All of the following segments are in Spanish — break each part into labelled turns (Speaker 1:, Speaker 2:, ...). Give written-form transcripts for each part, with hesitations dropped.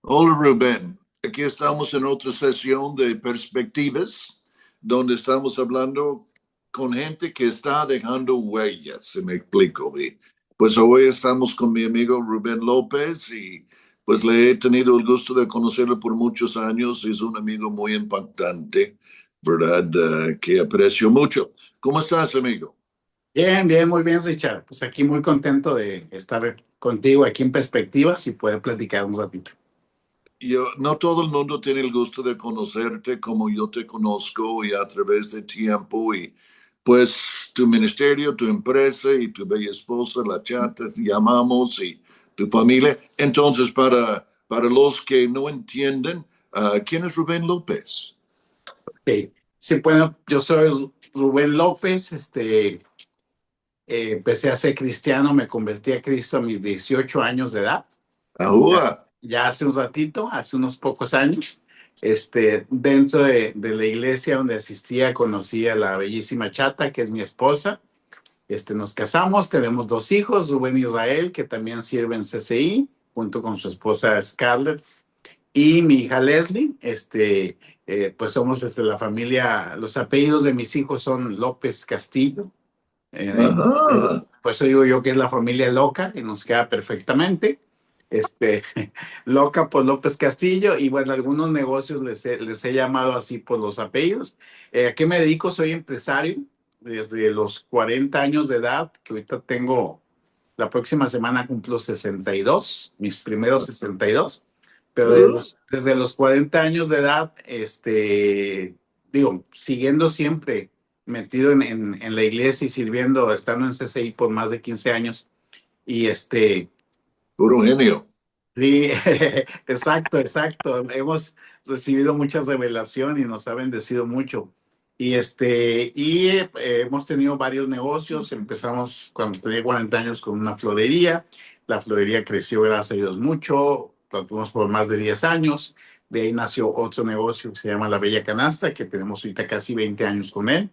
Speaker 1: Hola Rubén, aquí estamos en otra sesión de perspectivas donde estamos hablando con gente que está dejando huellas, si me explico. Y pues hoy estamos con mi amigo Rubén López y pues le he tenido el gusto de conocerlo por muchos años. Es un amigo muy impactante, ¿verdad? Que aprecio mucho. ¿Cómo estás, amigo?
Speaker 2: Bien, bien, muy bien, Richard. Pues aquí muy contento de estar contigo aquí en Perspectivas y poder platicar un ratito.
Speaker 1: No todo el mundo tiene el gusto de conocerte como yo te conozco y a través de tiempo y pues tu ministerio, tu empresa y tu bella esposa, la chata, llamamos y tu familia. Entonces, para los que no entienden, ¿quién es Rubén López?
Speaker 2: Ok. Sí, bueno, yo soy Rubén López, empecé a ser cristiano, me convertí a Cristo a mis 18 años de edad, ya,
Speaker 1: Ahora,
Speaker 2: ya hace un ratito, hace unos pocos años. Dentro de la iglesia donde asistía, conocí a la bellísima Chata, que es mi esposa. Nos casamos, tenemos dos hijos, Rubén y Israel, que también sirve en CCI, junto con su esposa Scarlett, y mi hija Leslie. Pues somos la familia, los apellidos de mis hijos son López Castillo.
Speaker 1: ajá,
Speaker 2: Pues eso digo yo que es la familia loca y nos queda perfectamente. Este, Loca por López Castillo, y bueno, algunos negocios les he llamado así por los apellidos. ¿A qué me dedico? Soy empresario desde los 40 años de edad, que ahorita tengo, la próxima semana cumplo 62, mis primeros 62, pero desde los 40 años de edad, digo, siguiendo siempre metido en la iglesia y sirviendo, estando en CCI por más de 15 años. Y
Speaker 1: puro genio.
Speaker 2: sí, exacto, exacto. Hemos recibido mucha revelación y nos ha bendecido mucho. Hemos tenido varios negocios. Empezamos cuando tenía 40 años con una florería. La florería creció, gracias a Dios, mucho. La tuvimos por más de 10 años. De ahí nació otro negocio que se llama La Bella Canasta, que tenemos ahorita casi 20 años con él.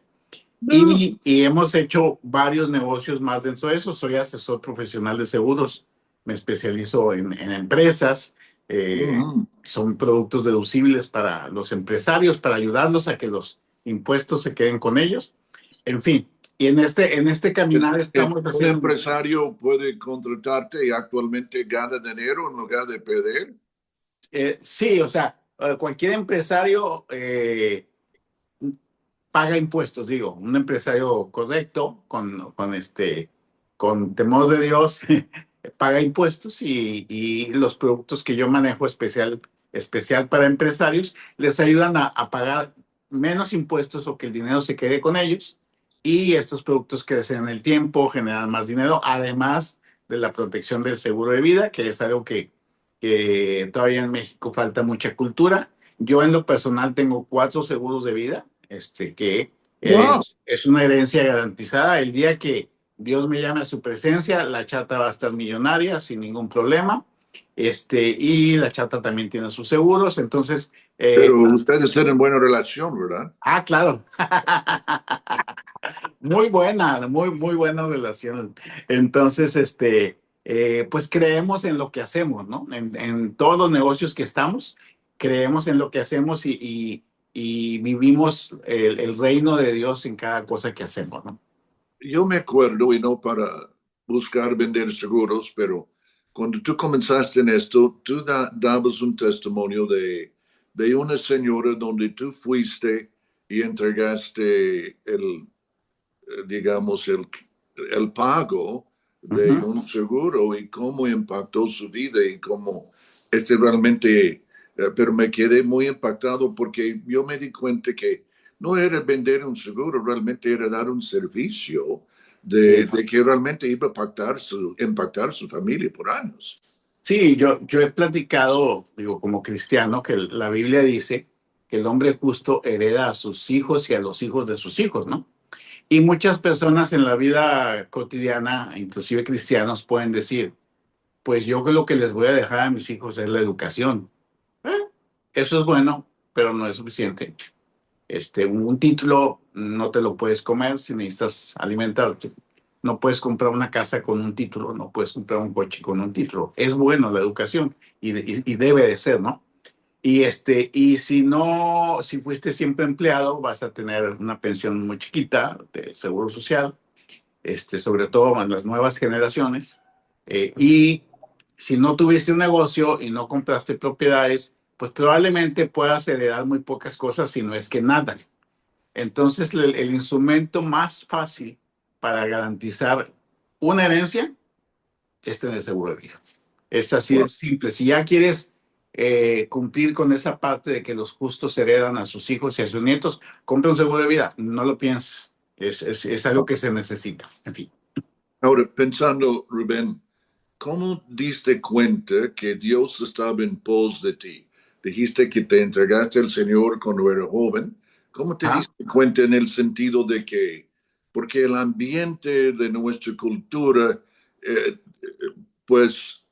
Speaker 2: Y hemos hecho varios negocios más dentro de eso. Soy asesor profesional de seguros. Me especializo en empresas. Son productos deducibles para los empresarios, para ayudarlos a que los impuestos se queden con ellos. En fin, y en este caminar estamos
Speaker 1: Un
Speaker 2: haciendo.
Speaker 1: empresario puede contratarte y actualmente gana dinero en lugar de perder.
Speaker 2: Sí, o sea, cualquier empresario paga impuestos, digo, un empresario correcto, con temor de Dios, paga impuestos, y los productos que yo manejo especial para empresarios les ayudan a pagar menos impuestos o que el dinero se quede con ellos, y estos productos crecen en el tiempo, generan más dinero, además de la protección del seguro de vida, que es algo que todavía en México falta mucha cultura. Yo en lo personal tengo 4 seguros de vida, que
Speaker 1: Wow.
Speaker 2: es una herencia garantizada. El día que Dios me llame a su presencia, la chata va a estar millonaria sin ningún problema. Y la chata también tiene sus seguros. Entonces,
Speaker 1: Pero ustedes tienen buena relación, ¿verdad?
Speaker 2: claro. Muy buena, muy, muy buena relación. Entonces, pues creemos en lo que hacemos, ¿no? En todos los negocios que estamos, creemos en lo que hacemos, y vivimos el reino de Dios en cada cosa que hacemos, ¿no?
Speaker 1: Yo me acuerdo, y no para buscar vender seguros, pero cuando tú comenzaste en esto, tú dabas un testimonio de una señora donde tú fuiste y entregaste digamos, el pago de
Speaker 2: Ujú.
Speaker 1: un seguro y cómo impactó su vida y cómo realmente, pero me quedé muy impactado porque yo me di cuenta que no era vender un seguro, realmente era dar un servicio
Speaker 2: Sí.
Speaker 1: de que realmente iba a impactar su familia por años.
Speaker 2: Sí, yo he platicado, digo, como cristiano, que la Biblia dice que el hombre justo hereda a sus hijos y a los hijos de sus hijos, ¿no? Y muchas personas en la vida cotidiana, inclusive cristianos, pueden decir, pues yo lo que les voy a dejar a mis hijos es la educación. Eh, Eso es bueno, pero no es suficiente. Un título no te lo puedes comer si necesitas alimentarte. No puedes comprar una casa con un título, no puedes comprar un coche con un título. Es bueno la educación y debe de ser, ¿no? Y si no, si fuiste siempre empleado, vas a tener una pensión muy chiquita de seguro social, sobre todo en las nuevas generaciones. Y si no tuviste un negocio y no compraste propiedades, pues probablemente puedas heredar muy pocas cosas, si no es que nada. Entonces, el instrumento más fácil para garantizar una herencia es tener seguro de vida. Es así de
Speaker 1: Wow.
Speaker 2: simple. Si ya quieres cumplir con esa parte de que los justos heredan a sus hijos y a sus nietos, compra un seguro de vida. No lo pienses. Es algo que se necesita. En fin.
Speaker 1: Ahora, pensando, Rubén, ¿cómo diste cuenta que Dios estaba en pos de ti? Dijiste que te entregaste al Señor cuando eras joven. ¿Cómo te
Speaker 2: ¿Ah?
Speaker 1: diste cuenta en el sentido de que, porque el ambiente de nuestra cultura, pues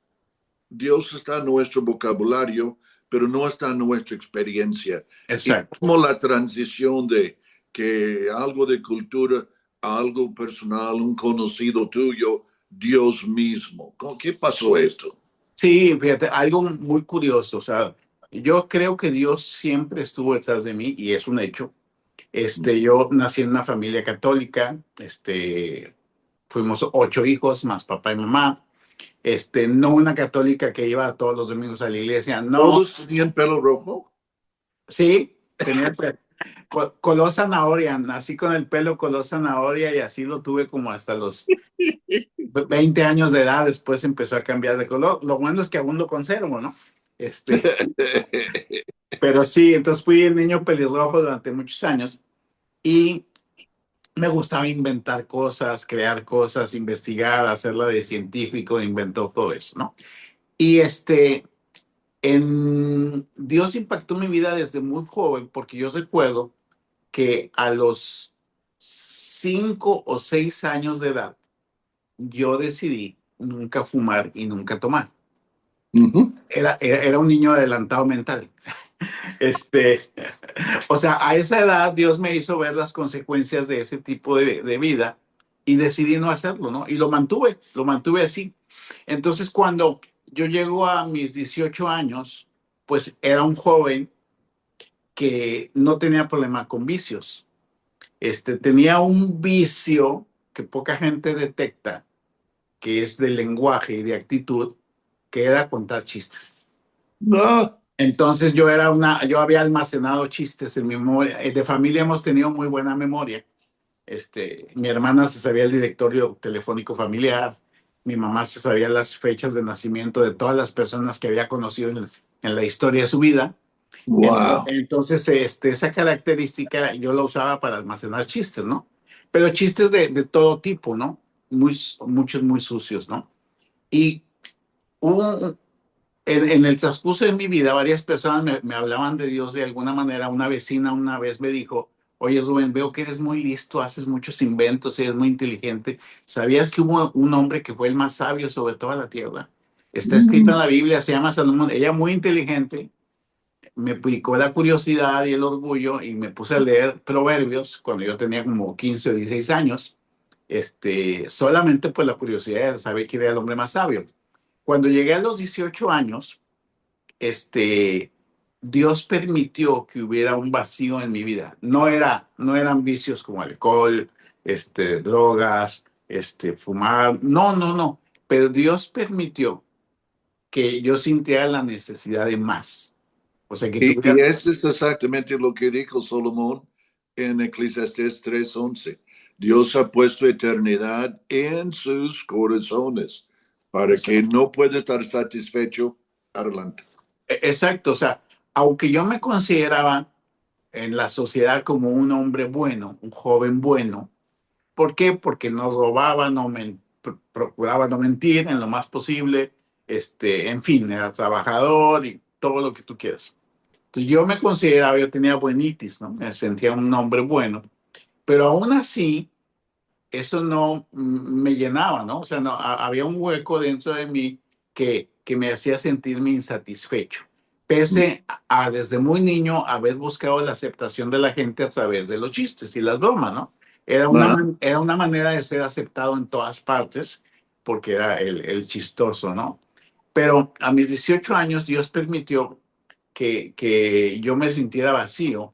Speaker 1: Dios está en nuestro vocabulario, pero no está en nuestra experiencia? Y
Speaker 2: Exacto.
Speaker 1: como la transición de que algo de cultura a algo personal, un conocido tuyo, Dios mismo. ¿Con qué pasó esto?
Speaker 2: Sí, fíjate, algo muy curioso. O sea, yo creo que Dios siempre estuvo detrás de mí y es un hecho. Yo nací en una familia católica. Fuimos 8 hijos, más papá y mamá. No una católica que iba todos los domingos a la iglesia, no.
Speaker 1: ¿Todos tenían pelo rojo?
Speaker 2: Sí, tenía color zanahoria, nací con el pelo color zanahoria y así lo tuve como hasta los 20 años de edad. Después empezó a cambiar de color. Lo bueno es que aún lo conservo, ¿no? Pero sí, entonces fui el niño pelirrojo durante muchos años y me gustaba inventar cosas, crear cosas, investigar, hacerla de científico, de inventor, todo eso, ¿no? Y Dios impactó mi vida desde muy joven, porque yo recuerdo que a los 5 o 6 años de edad, yo decidí nunca fumar y nunca tomar.
Speaker 1: Ujú.
Speaker 2: Era un niño adelantado mental. Este, o sea, a esa edad Dios me hizo ver las consecuencias de ese tipo de vida y decidí no hacerlo, ¿no? Y lo mantuve así. Entonces, cuando yo llego a mis 18 años, pues era un joven que no tenía problema con vicios. Tenía un vicio que poca gente detecta, que es de lenguaje y de actitud, que era contar chistes.
Speaker 1: No.
Speaker 2: Entonces yo había almacenado chistes en mi memoria. De familia hemos tenido muy buena memoria. Mi hermana se sabía el directorio telefónico familiar, mi mamá se sabía las fechas de nacimiento de todas las personas que había conocido en la historia de su vida.
Speaker 1: Wow.
Speaker 2: Entonces, esa característica yo la usaba para almacenar chistes, ¿no? Pero chistes de todo tipo, ¿no? Muchos muy sucios, ¿no? Y hubo, en el transcurso de mi vida, varias personas me hablaban de Dios de alguna manera. Una vecina una vez me dijo: oye, Rubén, veo que eres muy listo, haces muchos inventos, eres muy inteligente. ¿Sabías que hubo un hombre que fue el más sabio sobre toda la tierra? Está escrito en
Speaker 1: Mm.
Speaker 2: la Biblia, se llama Salomón. Ella muy inteligente, me picó la curiosidad y el orgullo y me puse a leer Proverbios cuando yo tenía como 15 o 16 años, solamente por la curiosidad de saber quién era el hombre más sabio. Cuando llegué a los 18 años, Dios permitió que hubiera un vacío en mi vida. No eran vicios como alcohol, drogas, fumar. No, no, no. Pero Dios permitió que yo sintiera la necesidad de más. O sea, que
Speaker 1: Y
Speaker 2: tuviera.
Speaker 1: eso es exactamente lo que dijo Salomón en Eclesiastés 3:11. Dios ha puesto eternidad en sus corazones para que no pueda estar satisfecho. Adelante.
Speaker 2: Exacto. O sea, aunque yo me consideraba en la sociedad como un hombre bueno, un joven bueno. ¿Por qué? Porque no robaba, procuraba no mentir en lo más posible, en fin, era trabajador y todo lo que tú quieras. Entonces yo me consideraba, yo tenía buenitis, ¿no? Me sentía un hombre bueno, pero aún así eso no me llenaba, ¿no? O sea, no, había un hueco dentro de mí que me hacía sentirme insatisfecho, pese desde muy niño haber buscado la aceptación de la gente a través de los chistes y las bromas, ¿no?
Speaker 1: Ajá.
Speaker 2: Era una manera de ser aceptado en todas partes, porque era el chistoso, ¿no? Pero a mis 18 años Dios permitió que yo me sintiera vacío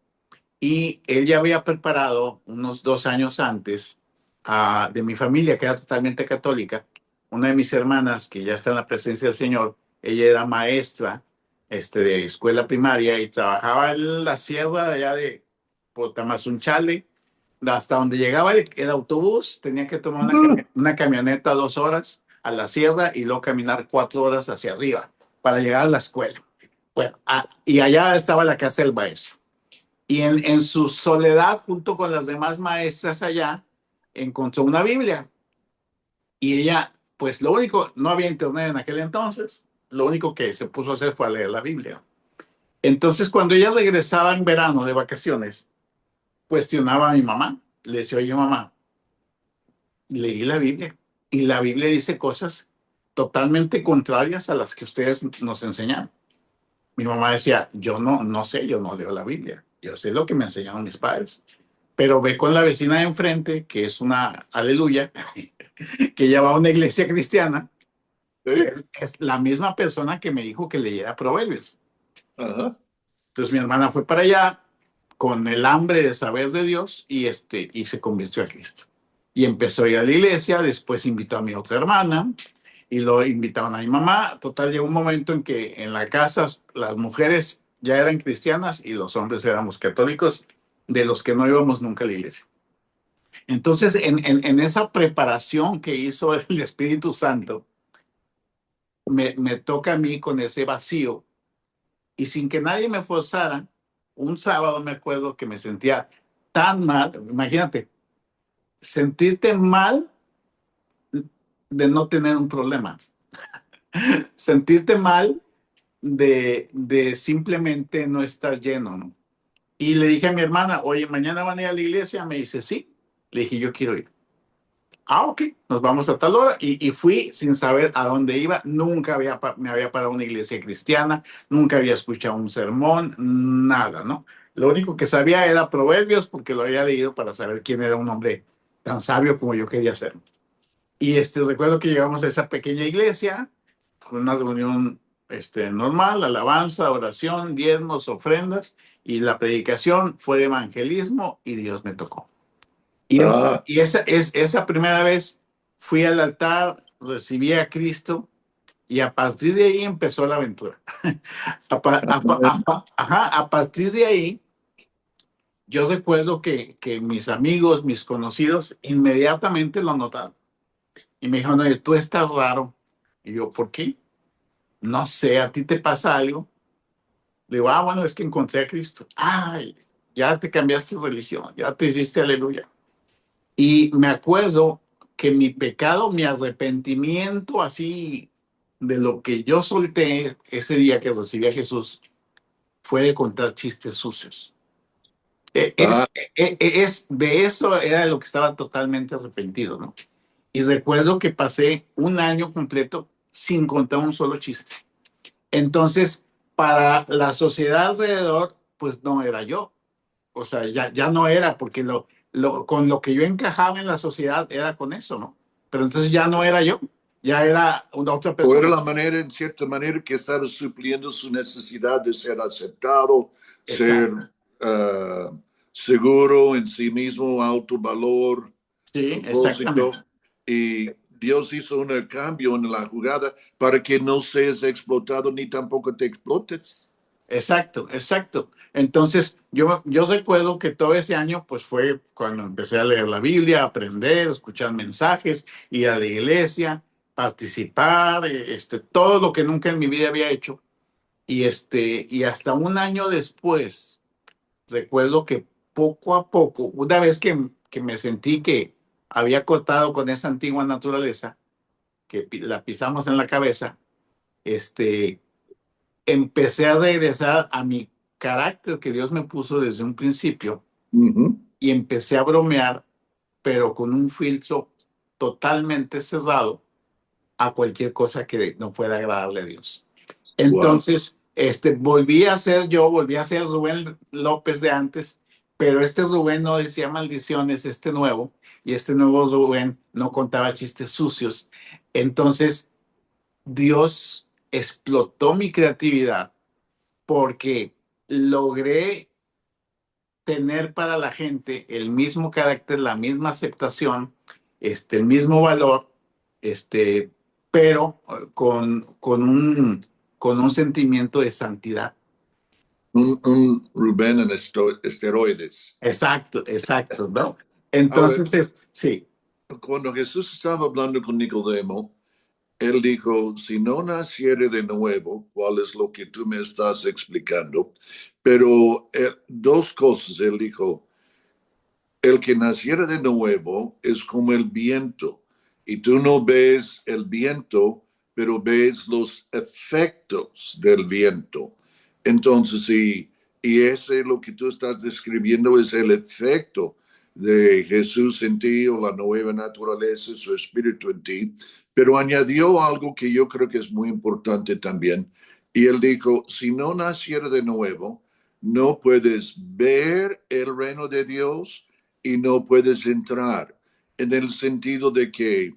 Speaker 2: y Él ya había preparado unos 2 años antes de mi familia, que era totalmente católica. Una de mis hermanas, que ya está en la presencia del Señor, ella era maestra de escuela primaria y trabajaba en la sierra de allá de Tamazunchale, hasta donde llegaba el autobús. Tenía que tomar una camioneta 2 horas a la sierra y luego caminar 4 horas hacia arriba para llegar a la escuela. Bueno, y allá estaba la casa del maestro. Y en su soledad, junto con las demás maestras allá, encontró una Biblia. Y ella, pues lo único, no había internet en aquel entonces, lo único que se puso a hacer fue a leer la Biblia. Entonces, cuando ella regresaba en verano de vacaciones, cuestionaba a mi mamá. Le decía, oye, mamá, leí la Biblia y la Biblia dice cosas totalmente contrarias a las que ustedes nos enseñaron. Mi mamá decía, yo no sé, yo no leo la Biblia. Yo sé lo que me enseñaron mis padres. Pero ve con la vecina de enfrente, que es una aleluya, que ella va a una iglesia cristiana,
Speaker 1: Sí.
Speaker 2: es la misma persona que me dijo que leyera Proverbios.
Speaker 1: Ajá.
Speaker 2: Entonces mi hermana fue para allá con el hambre de saber de Dios y se convirtió a Cristo. Y empezó a ir a la iglesia, después invitó a mi otra hermana y lo invitaban a mi mamá. Total, llegó un momento en que en la casa las mujeres ya eran cristianas y los hombres éramos católicos, de los que no íbamos nunca a la iglesia. Entonces, en esa preparación que hizo el Espíritu Santo, me toca a mí con ese vacío y sin que nadie me forzara, un sábado me acuerdo que me sentía tan mal, imagínate, sentirte mal de no tener un problema, sentirte mal de simplemente no estar lleno, ¿no? Y le dije a mi hermana, oye, mañana van a ir a la iglesia. Me dice, sí. Le dije, yo quiero ir. Ah, ok, nos vamos a tal hora. Y fui sin saber a dónde iba. Nunca me había parado a una iglesia cristiana, nunca había escuchado un sermón, nada, ¿no? Lo único que sabía era Proverbios porque lo había leído para saber quién era un hombre tan sabio como yo quería ser. Y recuerdo que llegamos a esa pequeña iglesia, fue una reunión normal, alabanza, oración, diezmos, ofrendas, y la predicación fue de evangelismo y Dios me tocó.
Speaker 1: Ah,
Speaker 2: Y esa primera vez fui al altar, recibí a Cristo y a partir de ahí empezó la aventura. Ajá, a partir de ahí, yo recuerdo que mis amigos, mis conocidos, inmediatamente lo notaron. Y me dijo, no, tú estás raro. Y yo, ¿por qué? No sé, ¿a ti te pasa algo? Le digo, bueno, es que encontré a Cristo. Ay, ya te cambiaste de religión, ya te hiciste aleluya. Y me acuerdo que mi pecado, mi arrepentimiento así de lo que yo solté ese día que recibí a Jesús fue de contar chistes sucios.
Speaker 1: ah,
Speaker 2: De eso era de lo que estaba totalmente arrepentido, ¿no? Y recuerdo que pasé un año completo sin contar un solo chiste. Entonces, para la sociedad alrededor, pues no era yo. O sea, ya no era, porque con lo que yo encajaba en la sociedad era con eso, ¿no? Pero entonces ya no era yo, ya era una otra
Speaker 1: o era
Speaker 2: persona.
Speaker 1: la manera, en cierta manera, que estaba supliendo su necesidad de ser aceptado, ser
Speaker 2: Exacto.
Speaker 1: uh, seguro en sí mismo, autovalor,
Speaker 2: Sí,
Speaker 1: propósito.
Speaker 2: exactamente.
Speaker 1: Y Dios hizo un cambio en la jugada para que no seas explotado ni tampoco te explotes.
Speaker 2: Exacto, exacto. Entonces, yo recuerdo que todo ese año, pues fue cuando empecé a leer la Biblia, a aprender, escuchar mensajes, ir a la iglesia, participar, todo lo que nunca en mi vida había hecho. Y hasta un año después, recuerdo que poco a poco, una vez que me sentí que había cortado con esa antigua naturaleza, que la pisamos en la cabeza, este, empecé a regresar a mi carácter que Dios me puso desde un principio
Speaker 1: Ujú.
Speaker 2: y empecé a bromear, pero con un filtro totalmente cerrado a cualquier cosa que no pueda agradarle a Dios.
Speaker 1: Wow.
Speaker 2: Entonces, volví a ser yo, volví a ser Rubén López de antes, pero este Rubén no decía maldiciones, este nuevo, y este nuevo Rubén no contaba chistes sucios. Entonces, Dios explotó mi creatividad porque logré tener para la gente el mismo carácter, la misma aceptación, el mismo valor, pero con un sentimiento de santidad.
Speaker 1: Un Rubén en esteroides.
Speaker 2: Exacto, exacto, ¿no?
Speaker 1: Ahora,
Speaker 2: Entonces, sí,
Speaker 1: cuando Jesús estaba hablando con Nicodemo, él dijo, si no naciere de nuevo, ¿cuál es lo que tú me estás explicando? Pero dos cosas, él dijo, el que naciera de nuevo es como el viento, y tú no ves el viento, pero ves los efectos del viento. Entonces, y ese lo que tú estás describiendo es el efecto de Jesús en ti o la nueva naturaleza, su espíritu en ti, pero añadió algo que yo creo que es muy importante también. Y él dijo, si no naciera de nuevo, no puedes ver el reino de Dios y no puedes entrar, en el sentido de que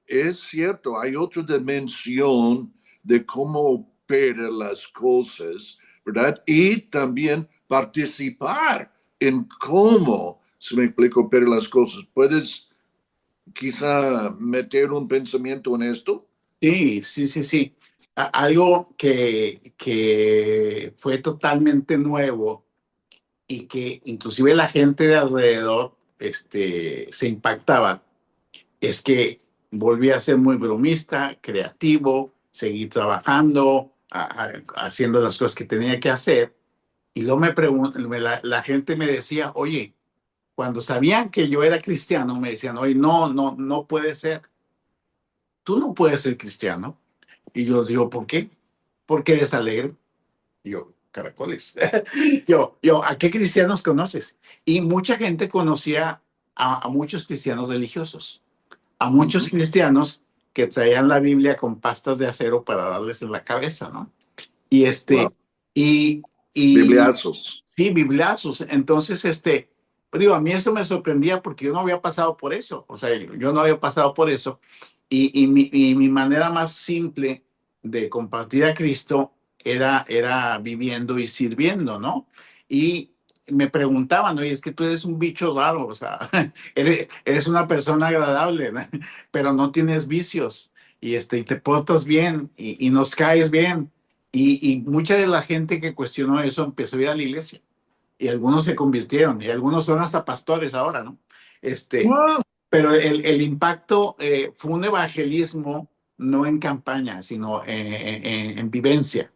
Speaker 1: es cierto, hay otra dimensión de cómo operan las cosas, ¿verdad? Y también participar en cómo se me explica operan las cosas. ¿Puedes quizá meter un pensamiento en esto?
Speaker 2: sí, sí, sí, sí. Algo que fue totalmente nuevo y que inclusive la gente de alrededor se impactaba, es que volví a ser muy bromista, creativo, seguí trabajando, haciendo las cosas que tenía que hacer. Y luego la gente me decía, oye, cuando sabían que yo era cristiano, me decían, oye, no, no, no puede ser. Tú no puedes ser cristiano. Y yo les digo, ¿por qué? Porque eres alegre. Y yo, caracoles. ¿A qué cristianos conoces? Y mucha gente conocía a muchos cristianos religiosos, a muchos cristianos que traían la Biblia con pastas de acero para darles en la cabeza, ¿no? Y
Speaker 1: Wow.
Speaker 2: y, y
Speaker 1: Bibliazos.
Speaker 2: sí, bibliazos. Entonces, pues digo, a mí eso me sorprendía porque yo no había pasado por eso. O sea, yo no había pasado por eso. Y mi manera más simple de compartir a Cristo era viviendo y sirviendo, ¿no? Y me preguntaban, oye, es que tú eres un bicho raro, o sea, eres una persona agradable, ¿no? Pero no tienes vicios y te portas bien y nos caes bien. Y mucha de la gente que cuestionó eso empezó a ir a la iglesia y algunos se convirtieron y algunos son hasta pastores ahora, ¿no? Este,
Speaker 1: Wow.
Speaker 2: pero el impacto fue un evangelismo no en campaña, sino en vivencia.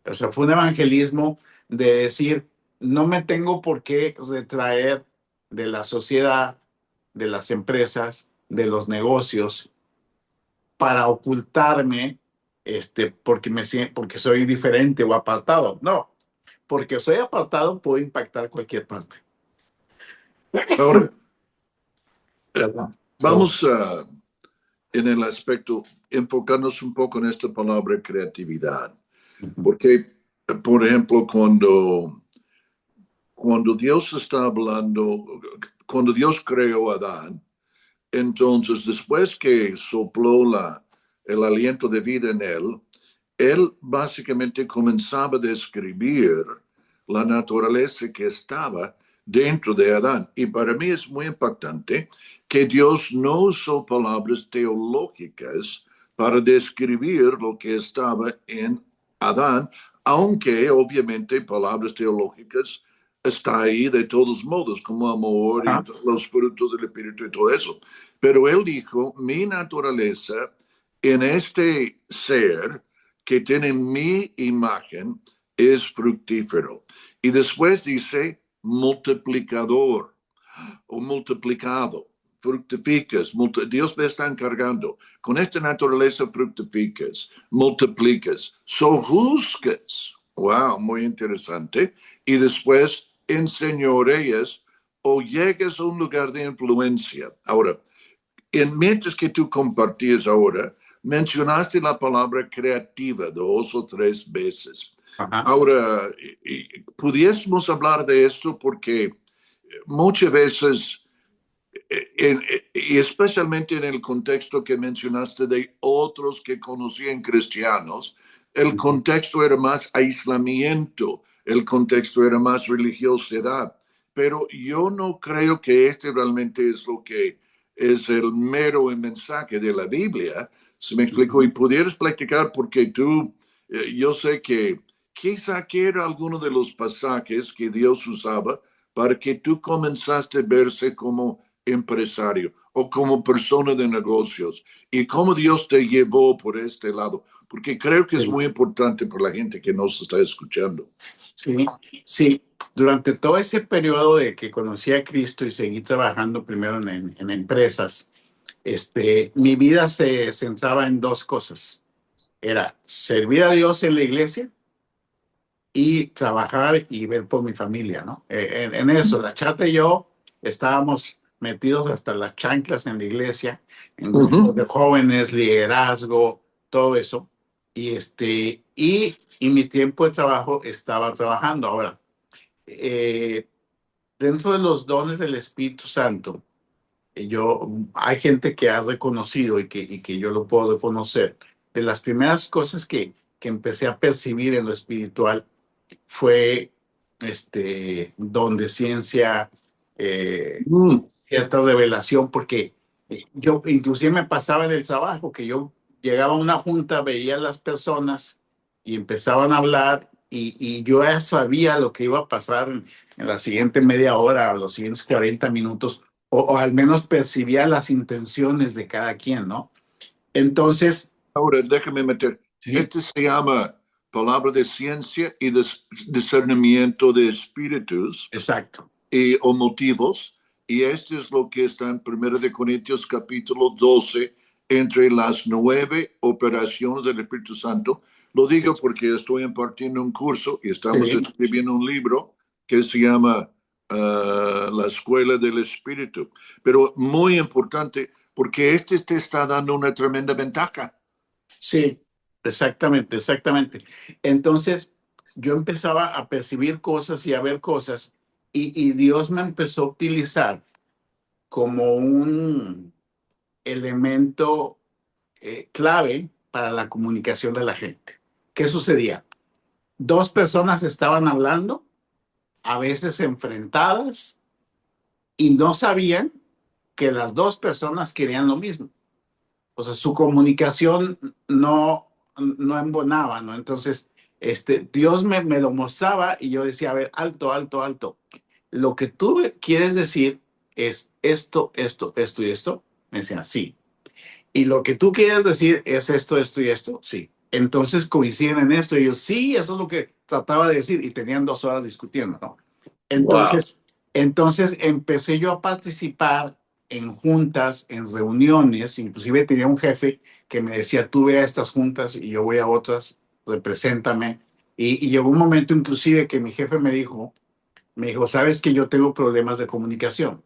Speaker 2: O sea, fue un evangelismo de decir, no me tengo por qué retraer de la sociedad, de las empresas, de los negocios, para ocultarme, porque soy diferente o apartado. No, porque soy apartado puedo impactar cualquier parte.
Speaker 1: Ahora,
Speaker 2: Perdón. So,
Speaker 1: vamos a, en el aspecto, enfocarnos un poco en esta palabra creatividad. Porque, por ejemplo, cuando Dios está hablando, cuando Dios creó a Adán, entonces después que sopló el aliento de vida en él básicamente comenzaba a describir la naturaleza que estaba dentro de Adán. Y para mí es muy impactante que Dios no usó palabras teológicas para describir lo que estaba en Adán, aunque obviamente palabras teológicas está ahí de todos modos, como amor y
Speaker 2: ajá,
Speaker 1: los frutos del Espíritu y todo eso. Pero él dijo, mi naturaleza en este ser que tiene mi imagen es fructífero. Y después dice multiplicador o multiplicado. Fructificas, Dios me está encargando. Con esta naturaleza fructificas, multiplicas, sojuzgas. Wow, muy interesante. Y después enseñoreas o llegas a un lugar de influencia. Ahora, mientras que tú compartías ahora, mencionaste la palabra creativa 2 o 3 veces.
Speaker 2: ajá.
Speaker 1: Ahora, pudiésemos hablar de esto porque muchas veces, y especialmente en el contexto que mencionaste de otros que conocían cristianos, el contexto era más aislamiento, el contexto era más religiosidad. Pero yo no creo que este realmente es lo que es el mero mensaje de la Biblia. ¿Se me explicó? Y pudieras platicar porque tú, yo sé que quizá que era alguno de los pasajes que Dios usaba para que tú comenzaste a verse como empresario o como persona de negocios y cómo Dios te llevó por este lado, porque creo que es
Speaker 2: Sí,
Speaker 1: muy importante para la gente que nos está escuchando.
Speaker 2: sí, sí. Durante todo ese periodo de que conocí a Cristo y seguí trabajando primero en empresas, mi vida se centraba en dos cosas. Era servir a Dios en la iglesia y trabajar y ver por mi familia, ¿no? En eso, la chata y yo estábamos metidos hasta las chanclas en la iglesia, en grupos de jóvenes, liderazgo, todo eso. Y mi tiempo de trabajo estaba trabajando. Ahora, eh, dentro de los dones del Espíritu Santo, hay gente que ha reconocido y que yo lo puedo reconocer. De las primeras cosas que empecé a percibir en lo espiritual fue don de ciencia,
Speaker 1: Mm.
Speaker 2: cierta revelación, porque yo inclusive me pasaba en el trabajo que yo llegaba a una junta, veía a las personas y empezaban a hablar y yo ya sabía lo que iba a pasar en la siguiente media hora o los siguientes 40 minutos, o al menos percibía las intenciones de cada quien, ¿no? Entonces,
Speaker 1: Ahora, déjame meter.
Speaker 2: sí,
Speaker 1: Este se llama palabra de ciencia y discernimiento de espíritus
Speaker 2: exacto.
Speaker 1: o motivos. Y este es lo que está en 1 capítulo 12 entre las 9 operaciones del Espíritu Santo. Lo digo porque estoy impartiendo un curso y estamos
Speaker 2: Sí,
Speaker 1: escribiendo un libro que se llama La Escuela del Espíritu. Pero muy importante porque este te está dando una tremenda ventaja.
Speaker 2: sí, exactamente, exactamente. Entonces, yo empezaba a percibir cosas y a ver cosas y Dios me empezó a utilizar como un elemento clave para la comunicación de la gente. ¿Qué sucedía? Dos personas estaban hablando, a veces enfrentadas, y no sabían que las dos personas querían lo mismo. O sea, su comunicación no embonaba, ¿no? Entonces, Dios me lo mostraba y yo decía, a ver, alto, alto, alto. Lo que tú quieres decir es esto, esto, esto y esto. Me decían, sí. Y lo que tú quieres decir es esto, esto y esto, sí. Entonces coinciden en esto y yo, sí, eso es lo que trataba de decir y tenían 2 horas discutiendo, ¿no?
Speaker 1: Wow.
Speaker 2: Entonces, entonces empecé yo a participar en juntas, en reuniones, inclusive tenía un jefe que me decía, tú ve a estas juntas y yo voy a otras, represéntame. Y llegó un momento inclusive que mi jefe me dijo, sabes que yo tengo problemas de comunicación.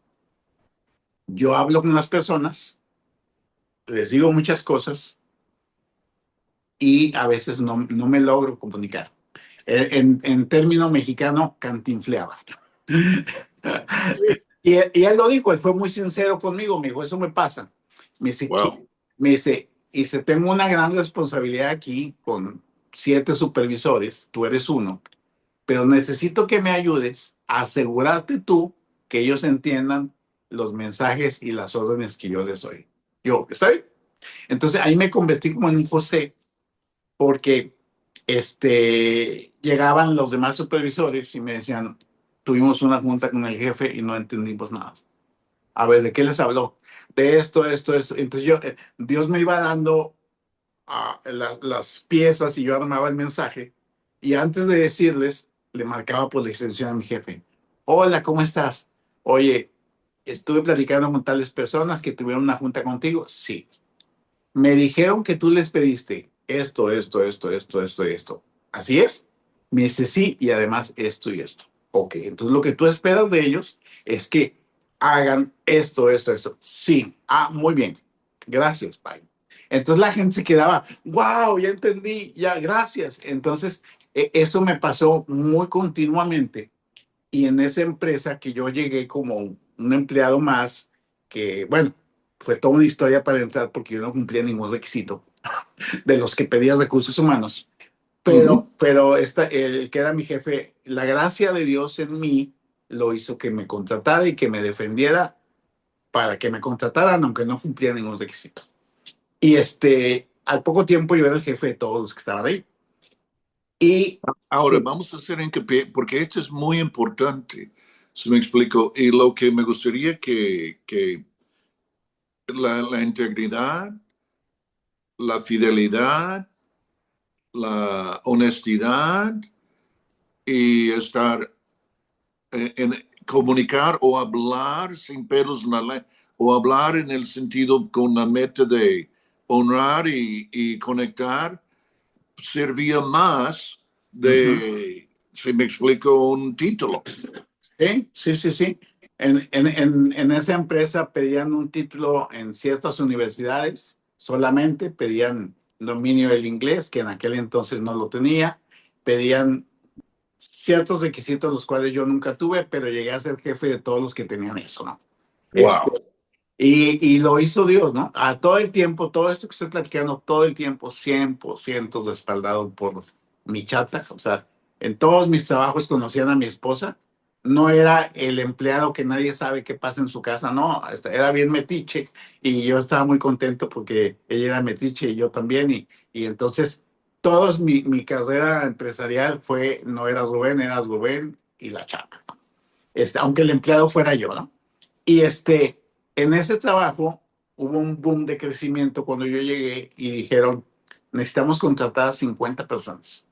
Speaker 2: Yo hablo con las personas, les digo muchas cosas y a veces no me logro comunicar. En término mexicano, cantinfleaba. Y él lo dijo, él fue muy sincero conmigo, me dijo, eso me pasa. Me dice,
Speaker 1: Wow.
Speaker 2: tengo una gran responsabilidad aquí con 7 supervisores, tú eres uno, pero necesito que me ayudes a asegurarte tú que ellos entiendan los mensajes y las órdenes que yo les doy. Yo, ¿está bien? Entonces ahí me convertí como en un José, porque llegaban los demás supervisores y me decían, tuvimos una junta con el jefe y no entendimos nada. A ver, ¿de qué les habló? De esto, esto, esto. Entonces Dios me iba dando las piezas y yo armaba el mensaje y antes de decirles, le marcaba por la extensión a mi jefe. Hola, ¿cómo estás? Oye, estuve platicando con tales personas que tuvieron una junta contigo. Sí. Me dijeron que tú les pediste esto, esto, esto, esto, esto y esto. ¿Así es? Me dice sí y además esto y esto. Ok, entonces lo que tú esperas de ellos es que hagan esto, esto, esto. Sí, muy bien. Gracias, bye. Entonces la gente se quedaba, wow, ya entendí, ya, gracias. Entonces eso me pasó muy continuamente Y en esa empresa que yo llegué como un empleado más, que bueno, fue toda una historia para entrar porque yo no cumplía ningún requisito de los que pedía recursos humanos.
Speaker 1: Ujú.
Speaker 2: Pero el que era mi jefe, la gracia de Dios en mí lo hizo que me contratara y que me defendiera para que me contrataran, aunque no cumplía ningún requisito. Y al poco tiempo yo era el jefe de todos los que estaban ahí. Y
Speaker 1: Ahora vamos a hacer hincapié, porque esto es muy importante, si me explico, y lo que me gustaría que la integridad, la fidelidad, la honestidad y estar en comunicar o hablar sin pelos en la lengua, o hablar en el sentido con la meta de honrar y conectar, servía más
Speaker 2: ujú,
Speaker 1: de, si me explico, un título.
Speaker 2: sí, sí, sí, sí. En esa empresa pedían un título en ciertas universidades, solamente pedían dominio del inglés, que en aquel entonces no lo tenía, pedían ciertos requisitos los cuales yo nunca tuve, pero llegué a ser jefe de todos los que tenían eso, ¿no? Este,
Speaker 1: Wow.
Speaker 2: y lo hizo Dios, ¿no? A todo el tiempo, todo esto que estoy platicando, todo el tiempo, 100% respaldado por mi chata. O sea, en todos mis trabajos conocían a mi esposa. No era el empleado que nadie sabe qué pasa en su casa, no, era bien metiche y yo estaba muy contento porque ella era metiche y yo también. Y entonces, toda mi carrera empresarial fue, no era Rubén y la chata. Aunque el empleado fuera yo, ¿no? Y en ese trabajo hubo un boom de crecimiento cuando yo llegué y dijeron, necesitamos contratar a 50 personas.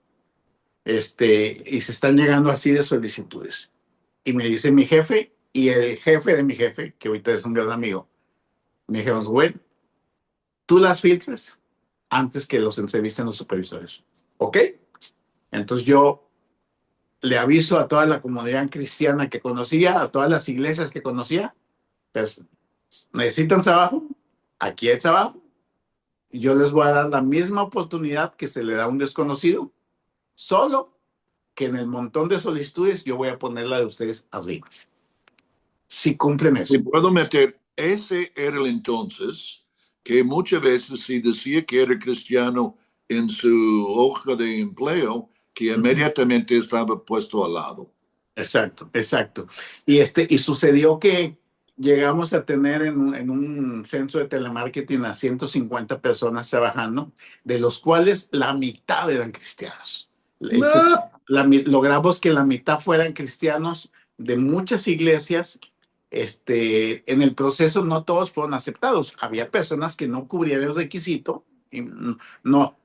Speaker 2: Y se están llegando así de solicitudes. Y me dice mi jefe y el jefe de mi jefe, que ahorita es un gran amigo, me dijeron, güey, tú las filtras antes que los entrevisten los supervisores. ¿Ok? Entonces yo le aviso a toda la comunidad cristiana que conocía, a todas las iglesias que conocía, pues necesitan trabajo, aquí hay trabajo, yo les voy a dar la misma oportunidad que se le da a un desconocido, solo que en el montón de solicitudes yo voy a poner la de ustedes arriba. Si cumplen
Speaker 1: Si
Speaker 2: eso.
Speaker 1: puedo meter, ese era el entonces que muchas veces si decía que era cristiano en su hoja de empleo, que inmediatamente estaba puesto al lado.
Speaker 2: Exacto, exacto. Y sucedió que llegamos a tener en un centro de telemarketing a 150 personas trabajando, de los cuales la mitad eran cristianos. El se-
Speaker 1: No.
Speaker 2: Logramos que la mitad fueran cristianos de muchas iglesias. En el proceso no todos fueron aceptados. Había personas que no cubrían el requisito y no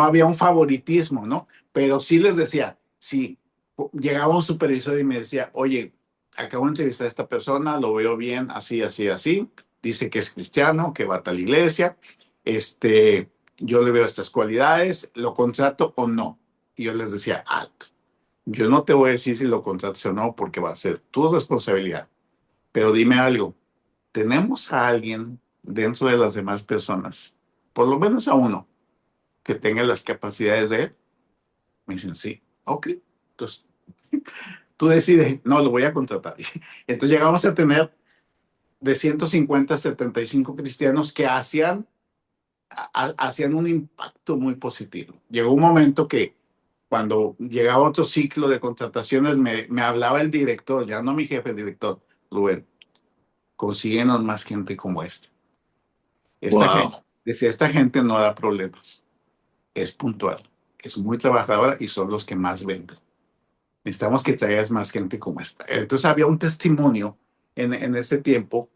Speaker 2: había un favoritismo, ¿no? Pero sí les decía, sí, llegaba un supervisor y me decía, oye, acabo de entrevistar a esta persona, lo veo bien, así, así, así, dice que es cristiano, que va a tal iglesia, yo le veo estas cualidades, ¿lo contrato o no? Y yo les decía, alto, yo no te voy a decir si lo contratas o no, porque va a ser tu responsabilidad, pero dime algo, ¿tenemos a alguien dentro de las demás personas, por lo menos a uno, que tenga las capacidades de él? Me dicen, sí, ok, entonces tú decides, no, lo voy a contratar. Entonces llegamos a tener de 150 a 75 cristianos que hacían un impacto muy positivo. Llegó un momento que cuando llegaba otro ciclo de contrataciones me hablaba el director, ya no mi jefe, el director, Rubén, consíguenos más gente como esta. Esta gente,
Speaker 1: Wow.
Speaker 2: decía, esta gente no da problemas, es puntual, es muy trabajadora y son los que más venden. Necesitamos que traigas más gente como esta. Entonces había un testimonio en ese tiempo,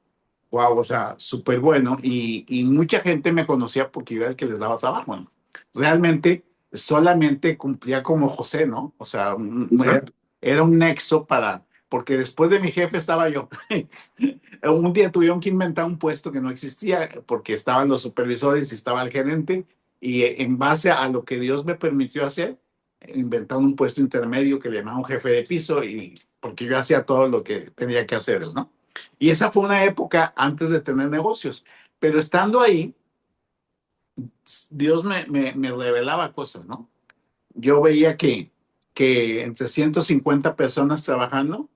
Speaker 2: wow, o sea, súper bueno, y mucha gente me conocía porque yo era el que les daba trabajo, ¿no? Realmente solamente cumplía como José, ¿no? O sea,
Speaker 1: Exacto.
Speaker 2: era un nexo porque después de mi jefe estaba yo. Un día tuvieron que inventar un puesto que no existía porque estaban los supervisores y estaba el gerente, y en base a lo que Dios me permitió hacer, inventaron un puesto intermedio que le llamaban jefe de piso, y porque yo hacía todo lo que tenía que hacer, ¿no? Y esa fue una época antes de tener negocios, pero estando ahí, Dios me revelaba cosas, ¿no? Yo veía que entre 150 personas trabajando,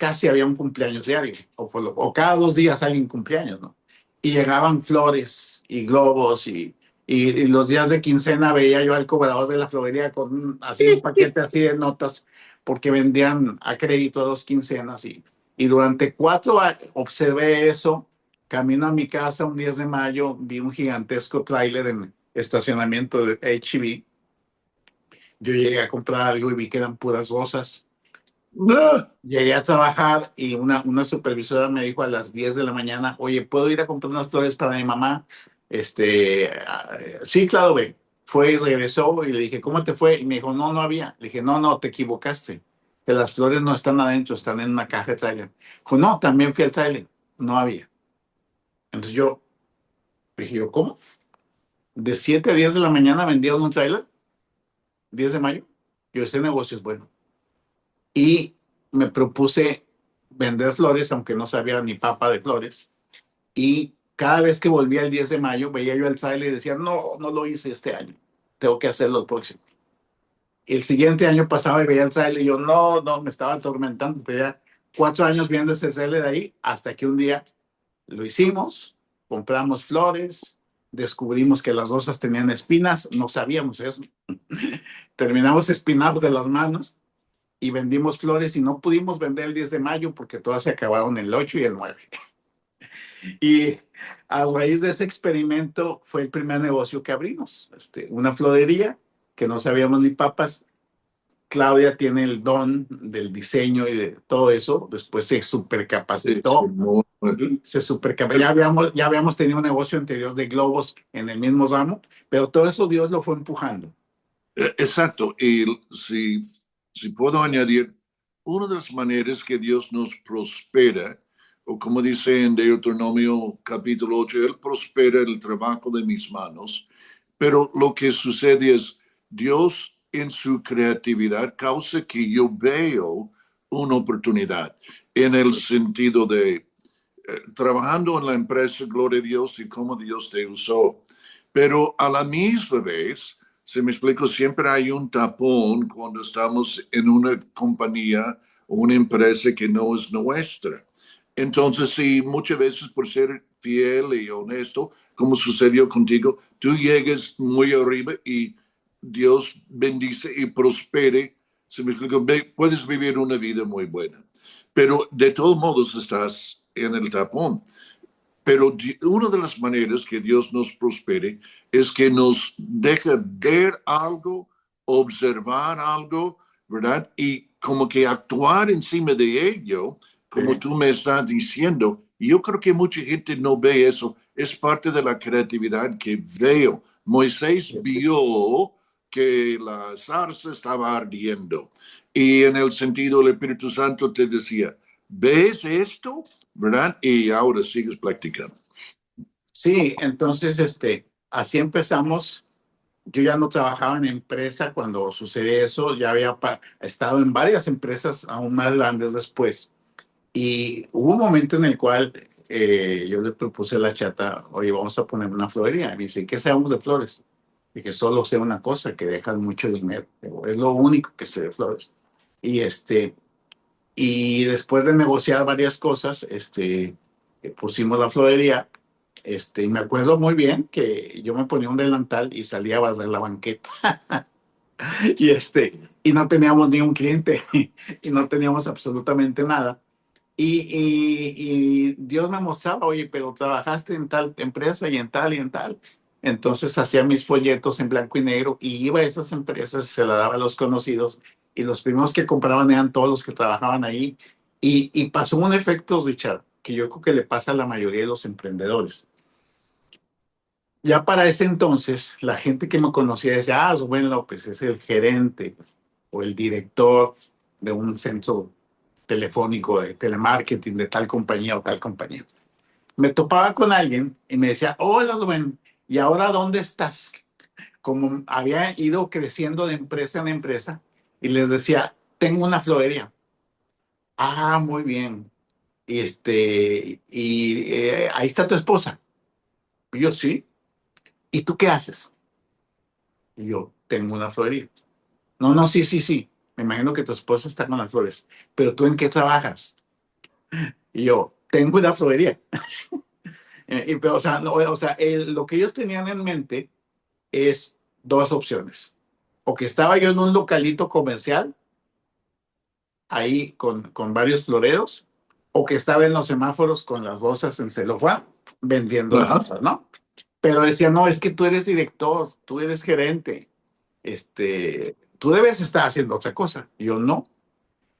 Speaker 2: casi había un cumpleaños diario, o cada 2 días hay un cumpleaños, ¿no? Y llegaban flores y globos y los días de quincena veía yo al cobrador de la florería con así un paquete así de notas porque vendían a crédito 2 quincenas y durante 4 años observé eso. Camino a mi casa un 10 de mayo, vi un gigantesco tráiler en estacionamiento de H-E-B. Yo llegué a comprar algo y vi que eran puras rosas.
Speaker 1: Ah,
Speaker 2: Llegué a trabajar y una supervisora me dijo a las 10 de la mañana, oye, ¿puedo ir a comprar unas flores para mi mamá? Sí, claro, ve. Fue y regresó y le dije, ¿cómo te fue? Y me dijo, no, no había. Le dije, no, no, te equivocaste. Que las flores no están adentro, están en una caja de trailer. Dijo, no, también fui al trailer. No había. Entonces yo dije, yo, ¿cómo? ¿De 7 a 10 de la mañana vendieron un trailer? 10 de mayo. Yo, ese negocio es bueno. Y me propuse vender flores, aunque no sabía ni papa de flores. Y cada vez que volvía el 10 de mayo, veía yo el trailer y decía, no, no lo hice este año, tengo que hacerlo el próximo. Y el siguiente año pasaba y veía el trailer y yo, no, no, me estaba atormentando. Tenía 4 años viendo ese trailer de ahí, hasta que un día lo hicimos, compramos flores, descubrimos que las rosas tenían espinas, no sabíamos eso. Terminamos espinados de las manos y vendimos flores y no pudimos vender el 10 de mayo porque todas se acabaron el 8 y el 9. Y a raíz de ese experimento fue el primer negocio que abrimos, una florería que no sabíamos ni papas. Claudia tiene el don del diseño y de todo eso. Después se
Speaker 1: sí, sí,
Speaker 2: supercapacitó. Ya habíamos tenido un negocio anterior de globos en el mismo ramo, pero todo eso Dios lo fue empujando.
Speaker 1: Exacto. Y si puedo añadir, una de las maneras que Dios nos prospera, o como dice en Deuteronomio capítulo 8, Él prospera el trabajo de mis manos, pero lo que sucede es, Dios en su creatividad causa que yo veo una oportunidad en el sentido de trabajando en la empresa, gloria a Dios y cómo Dios te usó. Pero a la misma vez, se me explico, siempre hay un tapón cuando estamos en una compañía o una empresa que no es nuestra. Entonces, sí, muchas veces por ser fiel y honesto, como sucedió contigo, tú llegues muy arriba y Dios bendice y prospere. Se me explico, puedes vivir una vida muy buena, pero de todos modos estás en el tapón. Pero una de las maneras que Dios nos prospere es que nos deja ver algo, observar algo, ¿verdad? Y como que actuar encima de ello, como
Speaker 2: Sí,
Speaker 1: tú me estás diciendo. Y yo creo que mucha gente no ve eso. Es parte de la creatividad que veo. Moisés vio que la zarza estaba ardiendo. Y en el sentido, el Espíritu Santo te decía, ¿ves esto? ¿Verdad? Y ahora sigues practicando.
Speaker 2: sí, entonces así empezamos. Yo ya no trabajaba en empresa cuando sucedió eso, ya había estado en varias empresas aún más grandes después. Y hubo un momento en el cual yo le propuse a la chata, oye, vamos a poner una florería. Y me dice, ¿qué sabemos de flores? Y que solo sé una cosa, que dejan mucho dinero. Digo, es lo único que sé de flores. Y, y después de negociar varias cosas, pusimos la florería. Y me acuerdo muy bien que yo me ponía un delantal y salía a barrer la banqueta. Y, y no teníamos ni un cliente y no teníamos absolutamente nada. Y Dios me mostraba, oye, pero trabajaste en tal empresa y en tal y en tal. Entonces hacía mis folletos en blanco y negro y iba a esas empresas, se la daba a los conocidos y los primeros que compraban eran todos los que trabajaban ahí. Y pasó un efecto, Richard, que yo creo que le pasa a la mayoría de los emprendedores. Ya para ese entonces, la gente que me conocía decía, ah, Rubén López es el gerente o el director de un centro telefónico de telemarketing de tal compañía o tal compañía. Me topaba con alguien y me decía, hola Rubén, ¿y ahora dónde estás? Como había ido creciendo de empresa en empresa y les decía, tengo una florería. Ah, muy bien. Ahí está tu esposa. Y yo, sí. ¿Y tú qué haces? Y yo, tengo una florería. No, no, sí, sí, sí. Me imagino que tu esposa está con las flores. Pero ¿tú en qué trabajas? Y yo, tengo una florería. Pero, o sea, lo que ellos tenían en mente es dos opciones. O que estaba yo en un localito comercial, ahí con varios floreros, o que estaba en los semáforos con las rosas en celofán vendiendo
Speaker 1: Ajá.
Speaker 2: rosas, ¿no? Pero decía, no, es que tú eres director, tú eres gerente, tú debes estar haciendo otra cosa. Y yo no.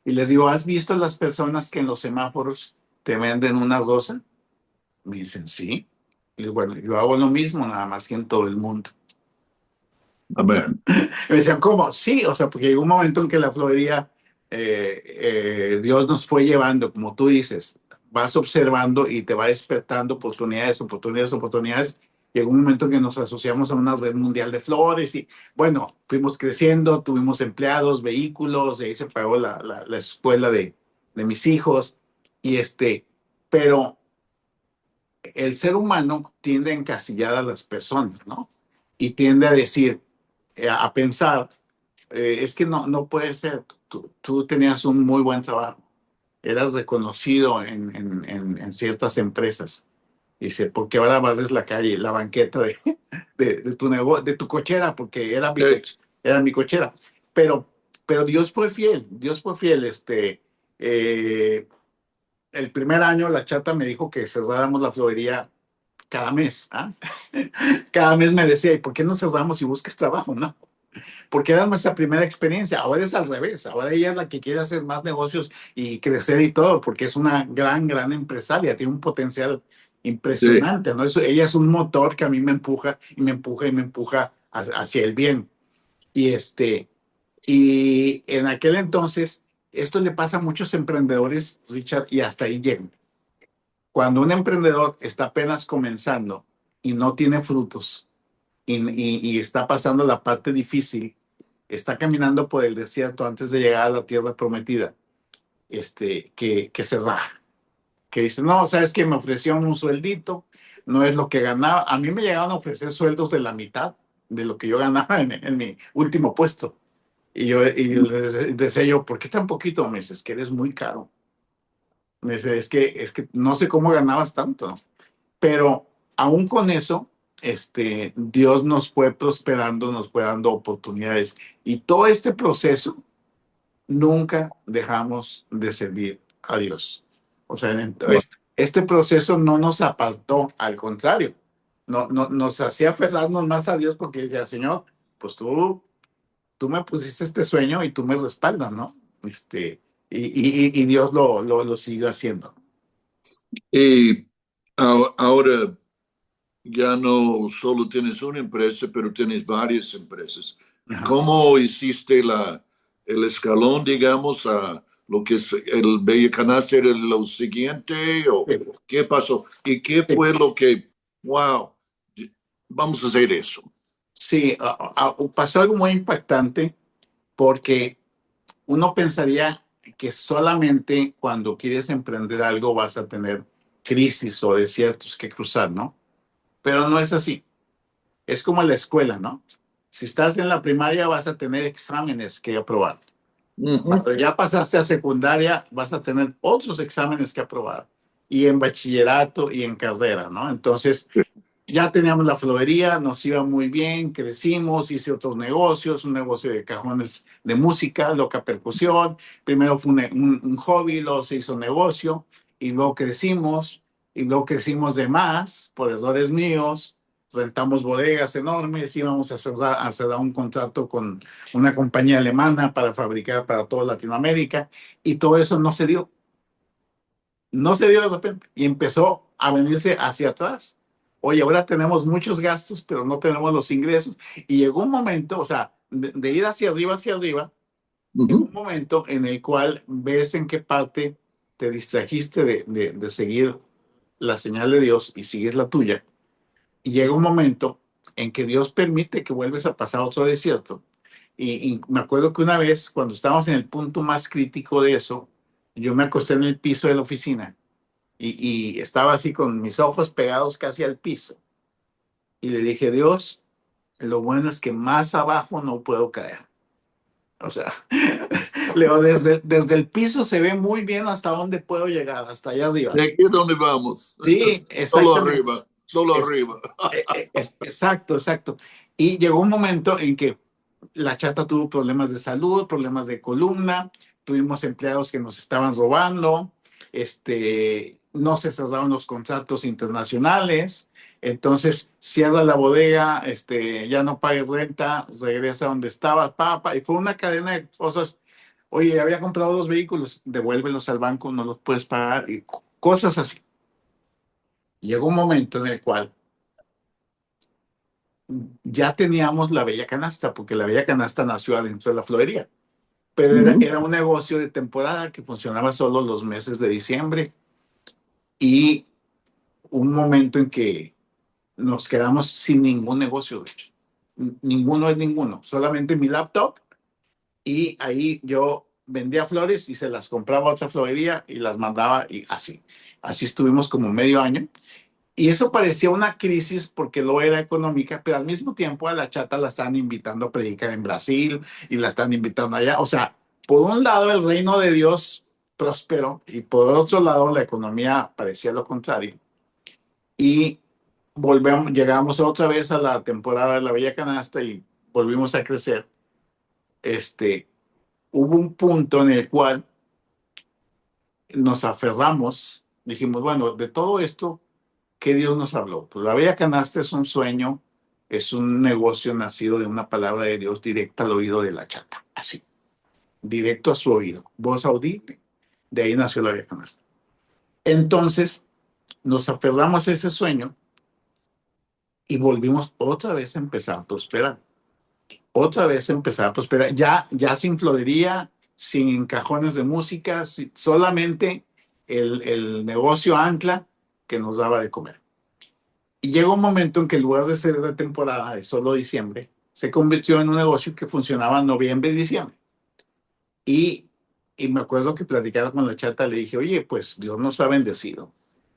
Speaker 2: Y les digo, ¿has visto las personas que en los semáforos te venden una rosa? Me dicen, sí. Y digo, bueno, yo hago lo mismo, nada más que en todo el mundo.
Speaker 1: Amén.
Speaker 2: Me decían, ¿cómo? Sí, o sea, porque llegó un momento en que la florería, Dios nos fue llevando, como tú dices, vas observando y te va despertando oportunidades, oportunidades, oportunidades. Llegó un momento en que nos asociamos a una red mundial de flores y, bueno, fuimos creciendo, tuvimos empleados, vehículos, de ahí se pagó la escuela de mis hijos. Y pero el ser humano tiende a encasillar a las personas, ¿no? Y tiende a decir, a pensar, es que no puede ser. Tú tenías un muy buen trabajo, eras reconocido en ciertas empresas. Dice, ¿por qué ahora vas la calle, la banqueta de tu negocio, de tu cochera? Porque
Speaker 1: Eh,
Speaker 2: era mi cochera. Pero, pero Dios fue fiel, Dios fue fiel. Eh, el primer año la chata me dijo que cerráramos la florería cada mes. ¿Ah? Cada mes me decía, ¿y por qué no cerramos y buscas trabajo? No, porque era nuestra primera experiencia. Ahora es al revés. Ahora ella es la que quiere hacer más negocios y crecer y todo, porque es una gran empresaria. Tiene un potencial
Speaker 1: sí.
Speaker 2: impresionante, ¿no? Ella es un motor que a mí me empuja y me empuja y me empuja hacia el bien. Y y en aquel entonces, esto le pasa a muchos emprendedores, Richard, y hasta ahí llegan. Cuando un emprendedor está apenas comenzando y no tiene frutos y está pasando la parte difícil, está caminando por el desierto antes de llegar a la tierra prometida, que se raja, que dice, no, sabes que me ofrecieron un sueldito, no es lo que ganaba. A mí me llegaron a ofrecer sueldos de la mitad de lo que yo ganaba en mi último puesto. Y les decía yo, ¿por qué tan poquito? Me dice, es que eres muy caro. Me dice, es que no sé cómo ganabas tanto. Pero aún con eso, Dios nos fue prosperando, nos fue dando oportunidades. Y todo este proceso, nunca dejamos de servir a Dios. O sea, este proceso no nos apartó, al contrario, nos hacía aferrarnos más a Dios porque decía, Señor, pues tú me pusiste este sueño y tú me respaldas, ¿no? Y Dios lo siguió haciendo.
Speaker 1: Y ahora ya no solo tienes una empresa, pero tienes varias empresas.
Speaker 2: Ajá.
Speaker 1: ¿Cómo hiciste el escalón, digamos, a lo que es el Bella Canasta era lo siguiente? ¿O qué pasó? ¿Y qué
Speaker 2: Sí.
Speaker 1: fue lo que, wow, vamos a hacer eso?
Speaker 2: Sí, pasó algo muy impactante porque uno pensaría que solamente cuando quieres emprender algo vas a tener crisis o desiertos que cruzar, ¿no? Pero no es así. Es como en la escuela, ¿no? Si estás en la primaria vas a tener exámenes que aprobar.
Speaker 1: Ujú.
Speaker 2: Cuando ya pasaste a secundaria vas a tener otros exámenes que aprobar. Y en bachillerato y en carrera, ¿no? Entonces, ya teníamos la florería, nos iba muy bien, crecimos, hice otros negocios, un negocio de cajones de música, loca percusión. Primero fue un hobby, luego se hizo negocio y luego crecimos de más por errores míos. Rentamos bodegas enormes, íbamos a cerrar un contrato con una compañía alemana para fabricar para toda Latinoamérica y todo eso no se dio de repente y empezó a venirse hacia atrás. Oye, ahora tenemos muchos gastos, pero no tenemos los ingresos. Y llegó un momento, o sea, de ir hacia arriba, llegó un
Speaker 1: Ujú.
Speaker 2: momento en el cual ves en qué parte te distrajiste de seguir la señal de Dios y sigues la tuya. Y llega un momento en que Dios permite que vuelves a pasar otro desierto. Y me acuerdo que una vez, cuando estábamos en el punto más crítico de eso, yo me acosté en el piso de la oficina y estaba así con mis ojos pegados casi al piso. Y le dije, Dios, lo bueno es que más abajo no puedo caer. O sea, Leo, desde el piso se ve muy bien hasta dónde puedo llegar, hasta allá arriba.
Speaker 1: ¿De aquí es donde vamos?
Speaker 2: Sí,
Speaker 1: Solo
Speaker 2: exactamente.
Speaker 1: arriba, solo
Speaker 2: Es,
Speaker 1: arriba.
Speaker 2: exacto, exacto. Y llegó un momento en que la chata tuvo problemas de salud, problemas de columna, tuvimos empleados que nos estaban robando, no se cerraron los contratos internacionales, entonces cierra la bodega, ya no pagues renta, regresa donde estaba, papá, y fue una cadena de cosas. Oye, había comprado 2 vehículos, devuélvelos al banco, no los puedes pagar, y cosas así. Llegó un momento en el cual ya teníamos la Bella Canasta, porque la Bella Canasta nació adentro de la florería, pero
Speaker 1: Ujú.
Speaker 2: era un negocio de temporada que funcionaba solo los meses de diciembre y un momento en que nos quedamos sin ningún negocio, de hecho. Ninguno es ninguno, solamente mi laptop y ahí yo vendía flores y se las compraba a otra florería y las mandaba y así. Así estuvimos como medio año. Y eso parecía una crisis porque lo era económica, pero al mismo tiempo a la chata la están invitando a predicar en Brasil y la están invitando allá. O sea, por un lado el reino de Dios próspero y por otro lado la economía parecía lo contrario. Y llegamos otra vez a la temporada de la Bella Canasta y volvimos a crecer. Este, Hubo un punto en el cual nos aferramos, dijimos, bueno, de todo esto, ¿qué Dios nos habló? Pues la Bella Canasta es un sueño, es un negocio nacido de una palabra de Dios directa al oído de la chata, así, directo a su oído, voz audible. De ahí nació la Bella Canasta. Entonces, nos aferramos a ese sueño y volvimos otra vez a empezar a prosperar. Otra vez a empezar a prosperar, ya sin florería, sin cajones de música, solamente el negocio ancla que nos daba de comer. Y llegó un momento en que en lugar de ser de temporada, de solo diciembre, se convirtió en un negocio que funcionaba en noviembre y diciembre. Y, y me acuerdo que platicaba con la chata, le dije, oye, pues Dios nos ha bendecido.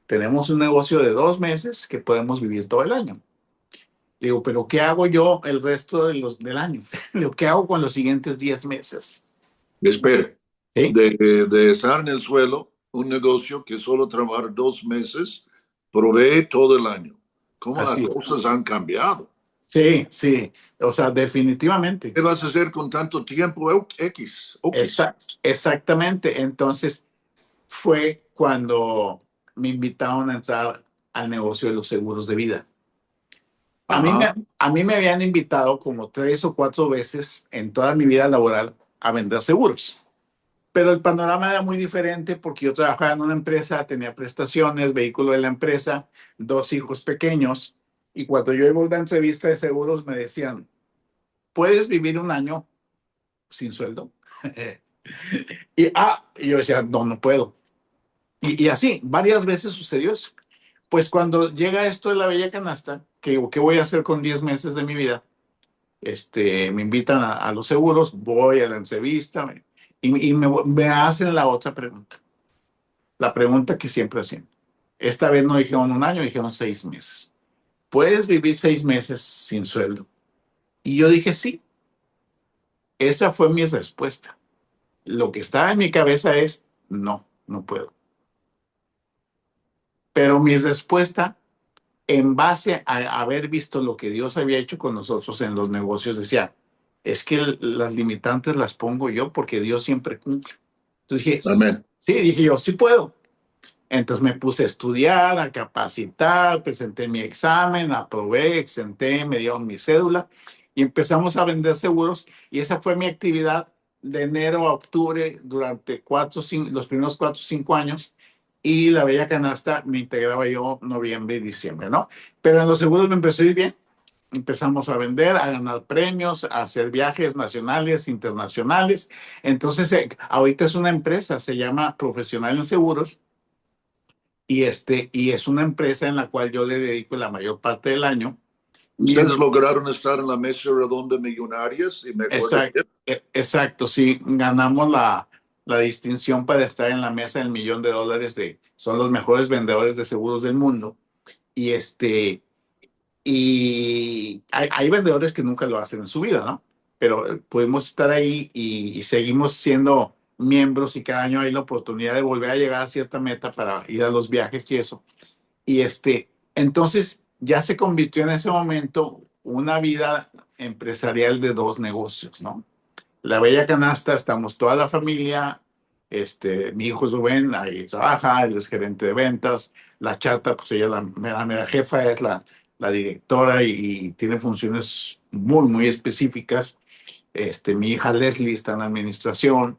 Speaker 2: Tenemos un negocio de 2 meses que podemos vivir todo el año. Le digo, pero ¿qué hago yo el resto del año? Le digo, ¿qué hago con los siguientes 10 meses?
Speaker 1: Espere,
Speaker 2: ¿Sí?
Speaker 1: de estar en el suelo, un negocio que solo trabajar 2 meses, provee todo el año. ¿Cómo las
Speaker 2: Así es.
Speaker 1: cosas han cambiado?
Speaker 2: Sí, sí. O sea, definitivamente.
Speaker 1: ¿Qué vas a hacer con tanto tiempo X? X.
Speaker 2: Exactamente. Entonces, fue cuando me invitaron a entrar al negocio de los seguros de vida. A mí me,
Speaker 1: Ajá.
Speaker 2: a mí me habían invitado como 3 o 4 veces en toda mi vida laboral a vender seguros. Pero el panorama era muy diferente porque yo trabajaba en una empresa, tenía prestaciones, vehículo de la empresa, 2 hijos pequeños. Y cuando yo iba a una entrevista de seguros me decían, ¿puedes vivir un año sin sueldo? Y yo decía, no, no puedo. Y así, varias veces sucedió eso. Pues cuando llega esto de la Bella Canasta, ¿qué voy a hacer con 10 meses de mi vida? Me invitan a los seguros, voy a la entrevista y me hacen la otra pregunta. La pregunta que siempre hacen. Esta vez no dijeron un año, dijeron 6 meses. ¿Puedes vivir 6 meses sin sueldo? Y yo dije, sí, esa fue mi respuesta. Lo que estaba en mi cabeza es, no, no puedo. Pero mi respuesta en base a haber visto lo que Dios había hecho con nosotros en los negocios, decía, es que las limitantes las pongo yo porque Dios siempre cumple. Entonces dije,
Speaker 1: Amén.
Speaker 2: sí, dije yo, sí puedo. Entonces me puse a estudiar, a capacitar, presenté mi examen, aprobé, exenté, me dieron mi cédula y empezamos a vender seguros y esa fue mi actividad de enero a octubre durante los primeros 4 o 5 años y la Bella Canasta me integraba yo noviembre y diciembre, ¿no? Pero en los seguros me empezó a ir bien. Empezamos a vender, a ganar premios, a hacer viajes nacionales, internacionales. Entonces, ahorita es una empresa, se llama Profesional en Seguros y es una empresa en la cual yo le dedico la mayor parte del año. Y
Speaker 1: Ustedes lograron estar en la mesa redonda millonarias y me acuerdo
Speaker 2: exacto,
Speaker 1: bien.
Speaker 2: exacto, sí, ganamos la distinción para estar en la mesa del $1.000.000 son los mejores vendedores de seguros del mundo. Y y hay vendedores que nunca lo hacen en su vida, ¿no? pero pudimos estar ahí y seguimos siendo miembros y cada año hay la oportunidad de volver a llegar a cierta meta para ir a los viajes y eso. Y entonces ya se convirtió en ese momento una vida empresarial de dos negocios, ¿no? La Bella Canasta, estamos toda la familia, mi hijo Rubén ahí trabaja, él es gerente de ventas, la Chata, pues ella la mera jefa, es la directora y tiene funciones muy, muy específicas. Mi hija Leslie está en la administración,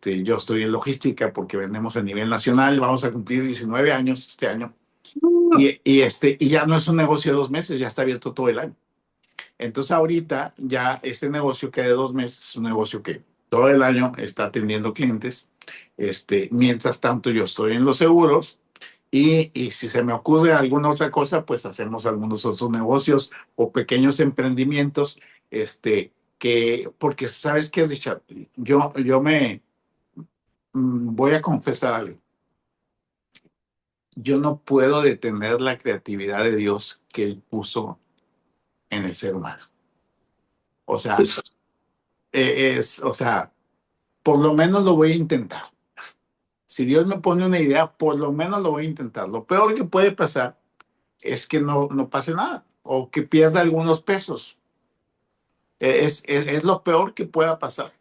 Speaker 2: yo estoy en logística porque vendemos a nivel nacional, vamos a cumplir 19 años este año. Y ya no es un negocio de 2 meses, ya está abierto todo el año. Entonces ahorita ya este negocio que de 2 meses es un negocio que todo el año está atendiendo clientes. Mientras tanto yo estoy en los seguros y si se me ocurre alguna otra cosa, pues hacemos algunos otros negocios o pequeños emprendimientos, porque sabes qué, Richard, yo voy a confesar algo. Yo no puedo detener la creatividad de Dios que Él puso en el ser humano. O sea, o sea, por lo menos lo voy a intentar. Si Dios me pone una idea, por lo menos lo voy a intentar. Lo peor que puede pasar es que no pase nada o que pierda algunos pesos. Es lo peor que pueda pasar.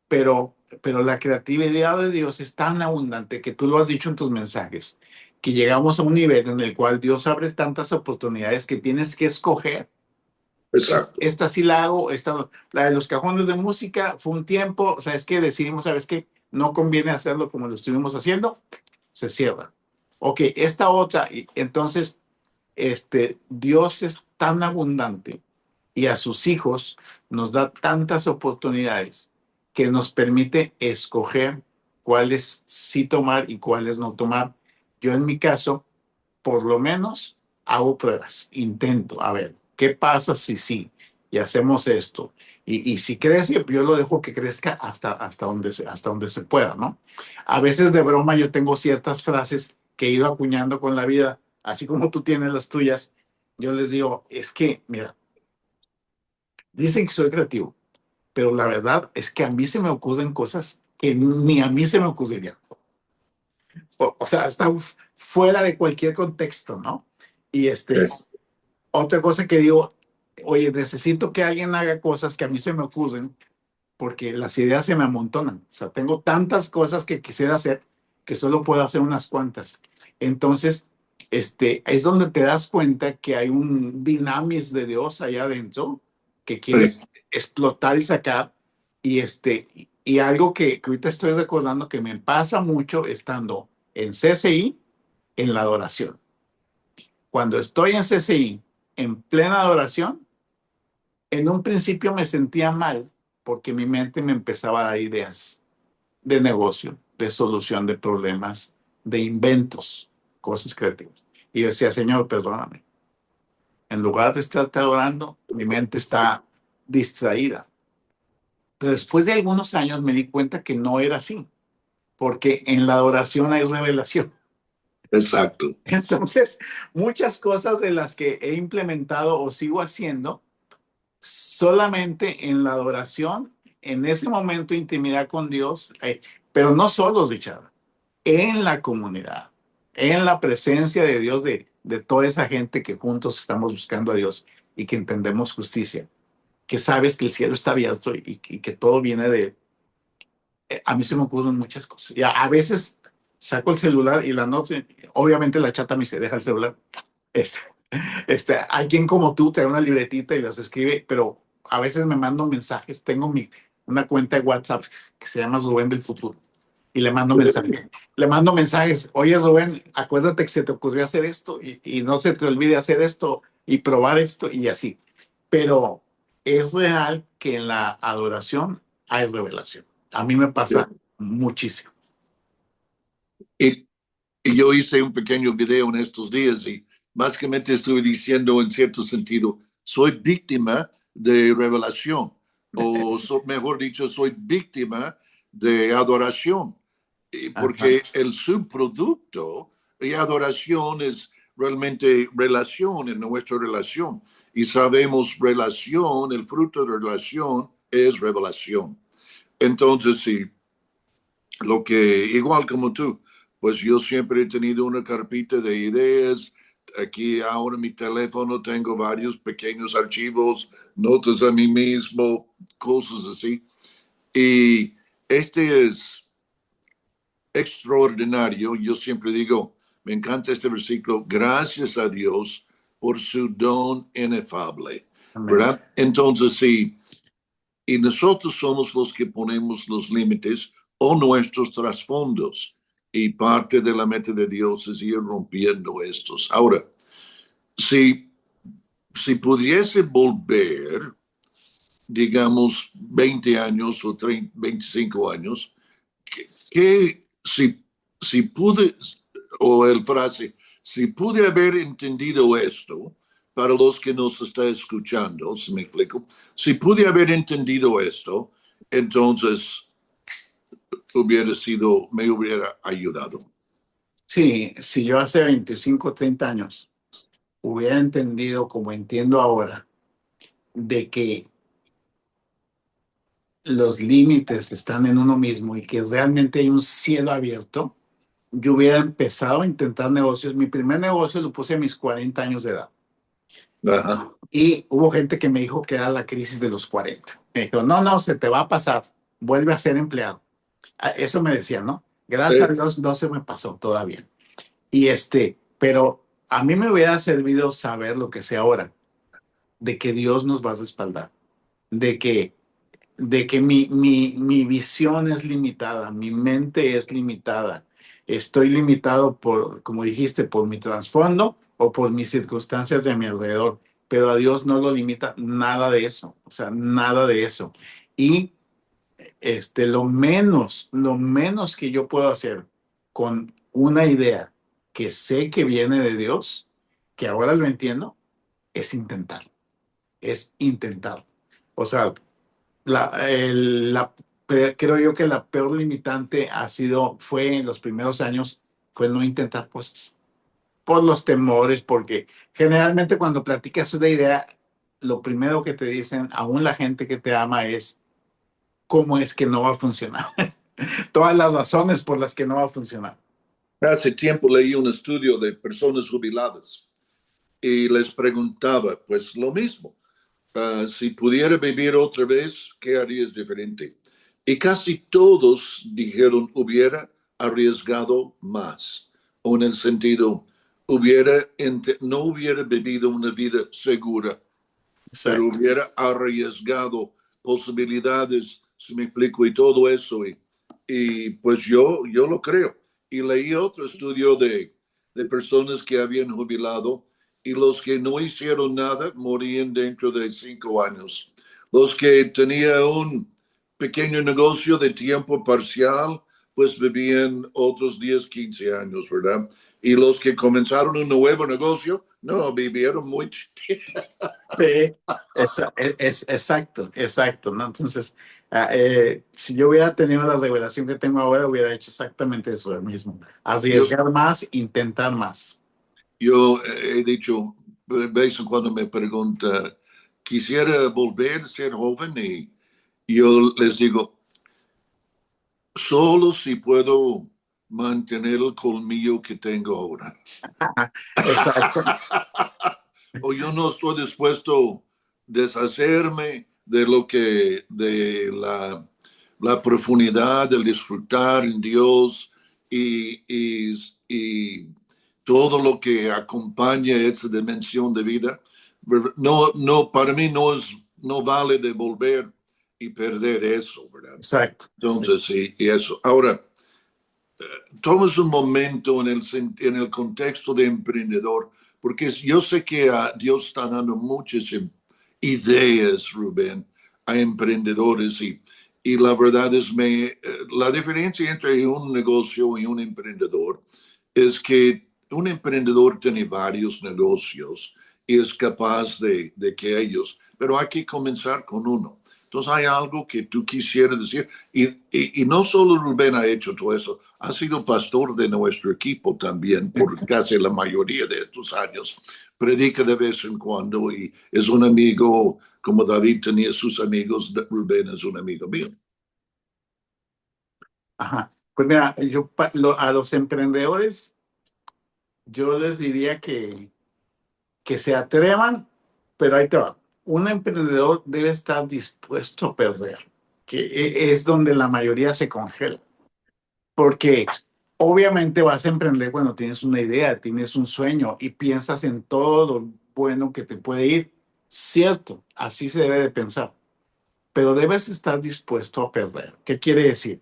Speaker 2: Pero la creatividad de Dios es tan abundante que tú lo has dicho en tus mensajes, que llegamos a un nivel en el cual Dios abre tantas oportunidades que tienes que escoger.
Speaker 1: Exacto.
Speaker 2: Esta sí la hago, la de los cajones de música fue un tiempo, o sea, es que decidimos, ¿sabes qué? No conviene hacerlo como lo estuvimos haciendo, se cierra. Ok, esta otra, y entonces, Dios es tan abundante y a sus hijos nos da tantas oportunidades que nos permite escoger cuáles sí tomar y cuáles no tomar. Yo en mi caso, por lo menos hago pruebas, intento, a ver, ¿qué pasa si sí? Y hacemos esto. Y si crece, yo lo dejo que crezca hasta donde se pueda, ¿no? A veces de broma yo tengo ciertas frases que he ido acuñando con la vida, así como tú tienes las tuyas. Yo les digo, es que, mira, dicen que soy creativo, pero la verdad es que a mí se me ocurren cosas que ni a mí se me ocurrirían. O sea, está fuera de cualquier contexto, ¿no? Y otra cosa que digo, oye, necesito que alguien haga cosas que a mí se me ocurren porque las ideas se me amontonan. O sea, tengo tantas cosas que quisiera hacer que solo puedo hacer unas cuantas. Entonces, es donde te das cuenta que hay un dinamis de Dios allá adentro que quiere
Speaker 1: Sí.
Speaker 2: explotar y sacar. Y algo que ahorita estoy recordando que me pasa mucho estando en CCI, en la adoración. Cuando estoy en CCI, en plena adoración, en un principio me sentía mal porque mi mente me empezaba a dar ideas de negocio, de solución de problemas, de inventos, cosas creativas. Y yo decía, Señor, perdóname. En lugar de estarte adorando, mi mente está distraída. Pero después de algunos años me di cuenta que no era así, porque en la adoración hay revelación.
Speaker 1: Exacto.
Speaker 2: Entonces, muchas cosas de las que he implementado o sigo haciendo, solamente en la adoración, en ese momento de intimidad con Dios, pero no solos, Richard, en la comunidad, en la presencia de Dios, de toda esa gente que juntos estamos buscando a Dios y que entendemos justicia, que sabes que el cielo está abierto y que todo viene de... A mí se me ocurren muchas cosas. Y a veces saco el celular y la noto, obviamente la chata me dice, deja el celular. Es, alguien como tú trae una libretita y las escribe, pero a veces me mandan mensajes. Tengo una cuenta de WhatsApp que se llama Rubén del Futuro y le mando mensajes. Le mando mensajes. Oye, Rubén, acuérdate que se te ocurrió hacer esto y no se te olvide hacer esto y probar esto y así. Pero es real que en la adoración hay revelación. A mí me pasa muchísimo.
Speaker 1: Y, y yo hice un pequeño video en estos días y básicamente estuve diciendo en cierto sentido, soy víctima de revelación, o mejor dicho, soy víctima de adoración,
Speaker 2: Ajá.
Speaker 1: porque el subproducto de adoración es realmente relación en nuestra relación. Y sabemos relación, el fruto de relación es revelación. Entonces, sí, lo que, igual como tú, pues yo siempre he tenido una carpeta de ideas. Aquí ahora en mi teléfono tengo varios pequeños archivos, notas a mí mismo, cosas así. Y este es extraordinario. Yo siempre digo, me encanta este versículo, gracias a Dios por su don inefable,
Speaker 2: Amén.
Speaker 1: ¿verdad? Entonces, sí, y nosotros somos los que ponemos los límites o nuestros trasfondos. Y parte de la meta de Dios es ir rompiendo estos. Ahora, si pudiese volver, digamos, 20 años o 30, 25 años, que si pude, o el frase, si pude haber entendido esto, para los que nos está escuchando, si me explico, si pude haber entendido esto, entonces me hubiera ayudado.
Speaker 2: Sí, si yo hace 25, 30 años hubiera entendido como entiendo ahora, de que los límites están en uno mismo y que realmente hay un cielo abierto, yo hubiera empezado a intentar negocios. Mi primer negocio lo puse a mis 40 años de edad.
Speaker 1: Ajá.
Speaker 2: Y hubo gente que me dijo que era la crisis de los 40. Me dijo, no, no, se te va a pasar, vuelve a ser empleado. Eso me decían, ¿no? Gracias a Dios no se me pasó todavía. Pero a mí me hubiera servido saber lo que sé ahora, de que Dios nos va a respaldar, de que, mi visión es limitada, mi mente es limitada, estoy limitado por, como dijiste, por mi trasfondo o por mis circunstancias de mi alrededor, pero a Dios no lo limita nada de eso, o sea, nada de eso. Y lo menos que yo puedo hacer con una idea que sé que viene de Dios, que ahora lo entiendo, es intentar, es intentar. O sea, creo yo que la peor limitante fue en los primeros años, fue no intentar cosas por los temores, porque generalmente cuando platicas una idea, lo primero que te dicen, aún la gente que te ama, es cómo es que no va a funcionar. Todas las razones por las que no va a funcionar.
Speaker 1: Hace tiempo leí un estudio de personas jubiladas y les preguntaba, pues lo mismo, si pudiera vivir otra vez, ¿qué harías diferente? Y casi todos dijeron, hubiera arriesgado más, o en el sentido, no hubiera vivido una vida segura, pero
Speaker 2: Exacto.
Speaker 1: hubiera arriesgado posibilidades, si me explico, y todo eso. Y pues yo lo creo. Y leí otro estudio de personas que habían jubilado y los que no hicieron nada morían dentro de 5 años. Los que tenían un pequeño negocio de tiempo parcial, pues vivían otros 10, 15 años, ¿verdad? Y los que comenzaron un nuevo negocio, no, vivieron mucho tiempo.
Speaker 2: Sí, exacto, exacto, ¿no? Entonces, si yo hubiera tenido la revelación que tengo ahora, hubiera hecho exactamente eso mismo.
Speaker 1: Yo,
Speaker 2: Arriesgar más, intentar más.
Speaker 1: Yo he dicho, veces cuando me pregunta, quisiera volver a ser joven y yo les digo, solo si puedo mantener el colmillo que tengo ahora.
Speaker 2: Exacto.
Speaker 1: O yo no estoy dispuesto a deshacerme de la profundidad del disfrutar en Dios y todo lo que acompaña esa dimensión de vida. No, para mí no vale devolver y perder eso, ¿verdad?
Speaker 2: Exacto. Sí.
Speaker 1: Entonces, sí, y eso. Ahora, tomes un momento en el contexto de emprendedor, porque yo sé que Dios está dando muchas ideas, Rubén, a emprendedores y la verdad es la diferencia entre un negocio y un emprendedor es que un emprendedor tiene varios negocios y es capaz de que ellos, pero hay que comenzar con uno. Entonces hay algo que tú quisieras decir. Y no solo Rubén ha hecho todo eso, ha sido pastor de nuestro equipo también por casi la mayoría de estos años. Predica de vez en cuando y es un amigo, como David tenía sus amigos, Rubén es un amigo mío.
Speaker 2: Ajá. Pues mira, a los emprendedores, yo les diría que se atrevan, pero ahí te va. Un emprendedor debe estar dispuesto a perder, que es donde la mayoría se congela. Porque obviamente vas a emprender cuando tienes una idea, tienes un sueño y piensas en todo lo bueno que te puede ir. Cierto, así se debe de pensar, pero debes estar dispuesto a perder. ¿Qué quiere decir?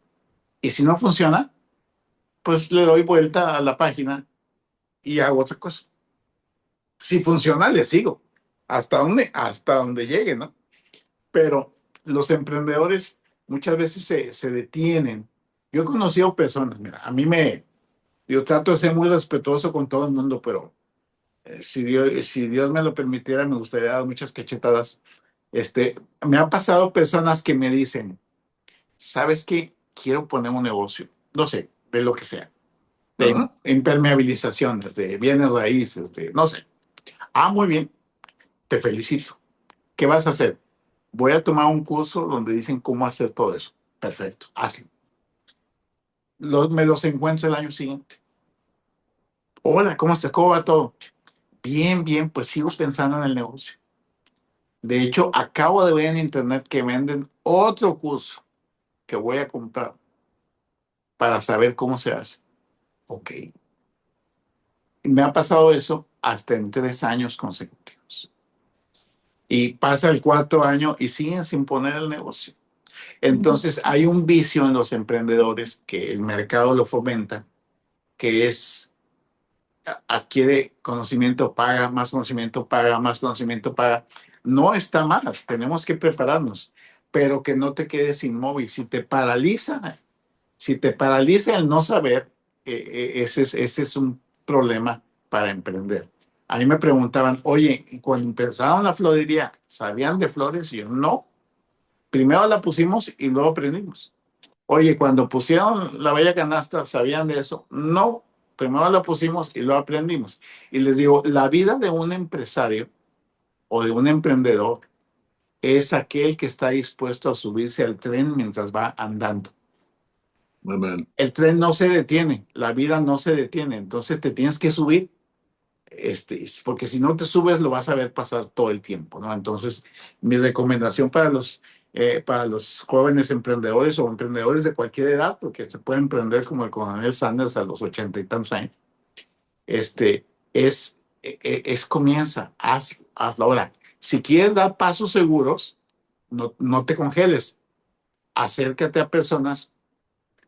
Speaker 2: Y si no funciona, pues le doy vuelta a la página y hago otra cosa. Si funciona, le sigo hasta donde llegue, ¿no? Pero los emprendedores muchas veces se detienen. Yo he conocido personas, mira, yo trato de ser muy respetuoso con todo el mundo, pero si Dios me lo permitiera, me gustaría dar muchas cachetadas. Me ha pasado personas que me dicen, ¿sabes qué? Quiero poner un negocio, no sé, de lo que sea, de
Speaker 1: ¿Ah?
Speaker 2: impermeabilizaciones, de bienes raíces, de no sé. Ah, muy bien, te felicito. ¿Qué vas a hacer? Voy a tomar un curso donde dicen cómo hacer todo eso. Perfecto, hazlo. Me los encuentro el año siguiente. Hola, ¿cómo estás? ¿Cómo va todo? Bien, bien, pues sigo pensando en el negocio. De hecho, acabo de ver en internet que venden otro curso que voy a comprar para saber cómo se hace. Ok. Y me ha pasado eso hasta en 3 años consecutivos. Y pasa el cuarto año y siguen sin poner el negocio. Entonces, hay un vicio en los emprendedores que el mercado lo fomenta, que es adquiere conocimiento, paga, más conocimiento, paga, más conocimiento, paga. No está mal, tenemos que prepararnos, pero que no te quedes inmóvil. Si te paraliza el no saber, ese es un problema para emprender. A mí me preguntaban, oye, cuando empezaron la florería, ¿sabían de flores? Y yo, no. Primero la pusimos y luego aprendimos. Oye, cuando pusieron la bella canasta, ¿sabían de eso? No, primero la pusimos y lo aprendimos. Y les digo, la vida de un empresario o de un emprendedor es aquel que está dispuesto a subirse al tren mientras va andando.
Speaker 1: Amén.
Speaker 2: El tren no se detiene, la vida no se detiene, entonces te tienes que subir, porque si no te subes lo vas a ver pasar todo el tiempo, ¿no? Entonces, mi recomendación para los jóvenes emprendedores o emprendedores de cualquier edad, porque se puede emprender como el coronel Sanders a los 80 y tantos años, este, comienza, hazlo ahora. Si quieres dar pasos seguros, no te congeles, acércate a personas,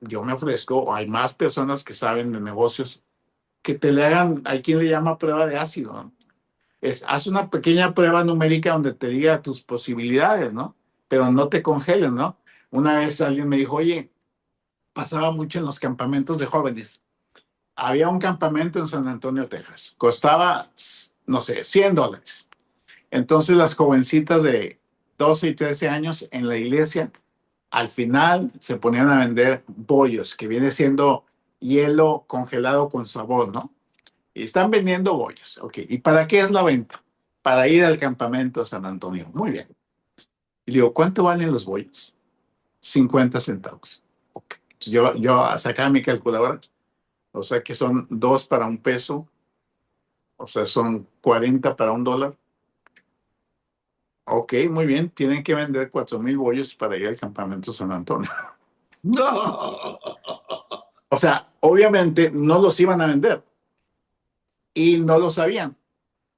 Speaker 2: yo me ofrezco, hay más personas que saben de negocios, que te le hagan, hay quien le llama prueba de ácido, ¿no? Haz una pequeña prueba numérica donde te diga tus posibilidades, ¿no? Pero no te congeles, ¿no? Una vez alguien me dijo, oye, pasaba mucho en los campamentos de jóvenes. Había un campamento en San Antonio, Texas. Costaba, no sé, $100. Entonces las jovencitas de 12 y 13 años en la iglesia, al final se ponían a vender bollos, que viene siendo hielo congelado con sabor, ¿no? Y están vendiendo bollos. Ok, ¿y para qué es la venta? Para ir al campamento de San Antonio. Muy bien. Y digo, ¿cuánto valen los bollos? 50 centavos. Ok. Yo sacaba mi calculadora, o sea que son 2 para $1, o sea, son 40 para $1. Ok, muy bien, tienen que vender 4,000 bollos para ir al campamento San Antonio.
Speaker 1: No.
Speaker 2: O sea, obviamente no los iban a vender y no lo sabían.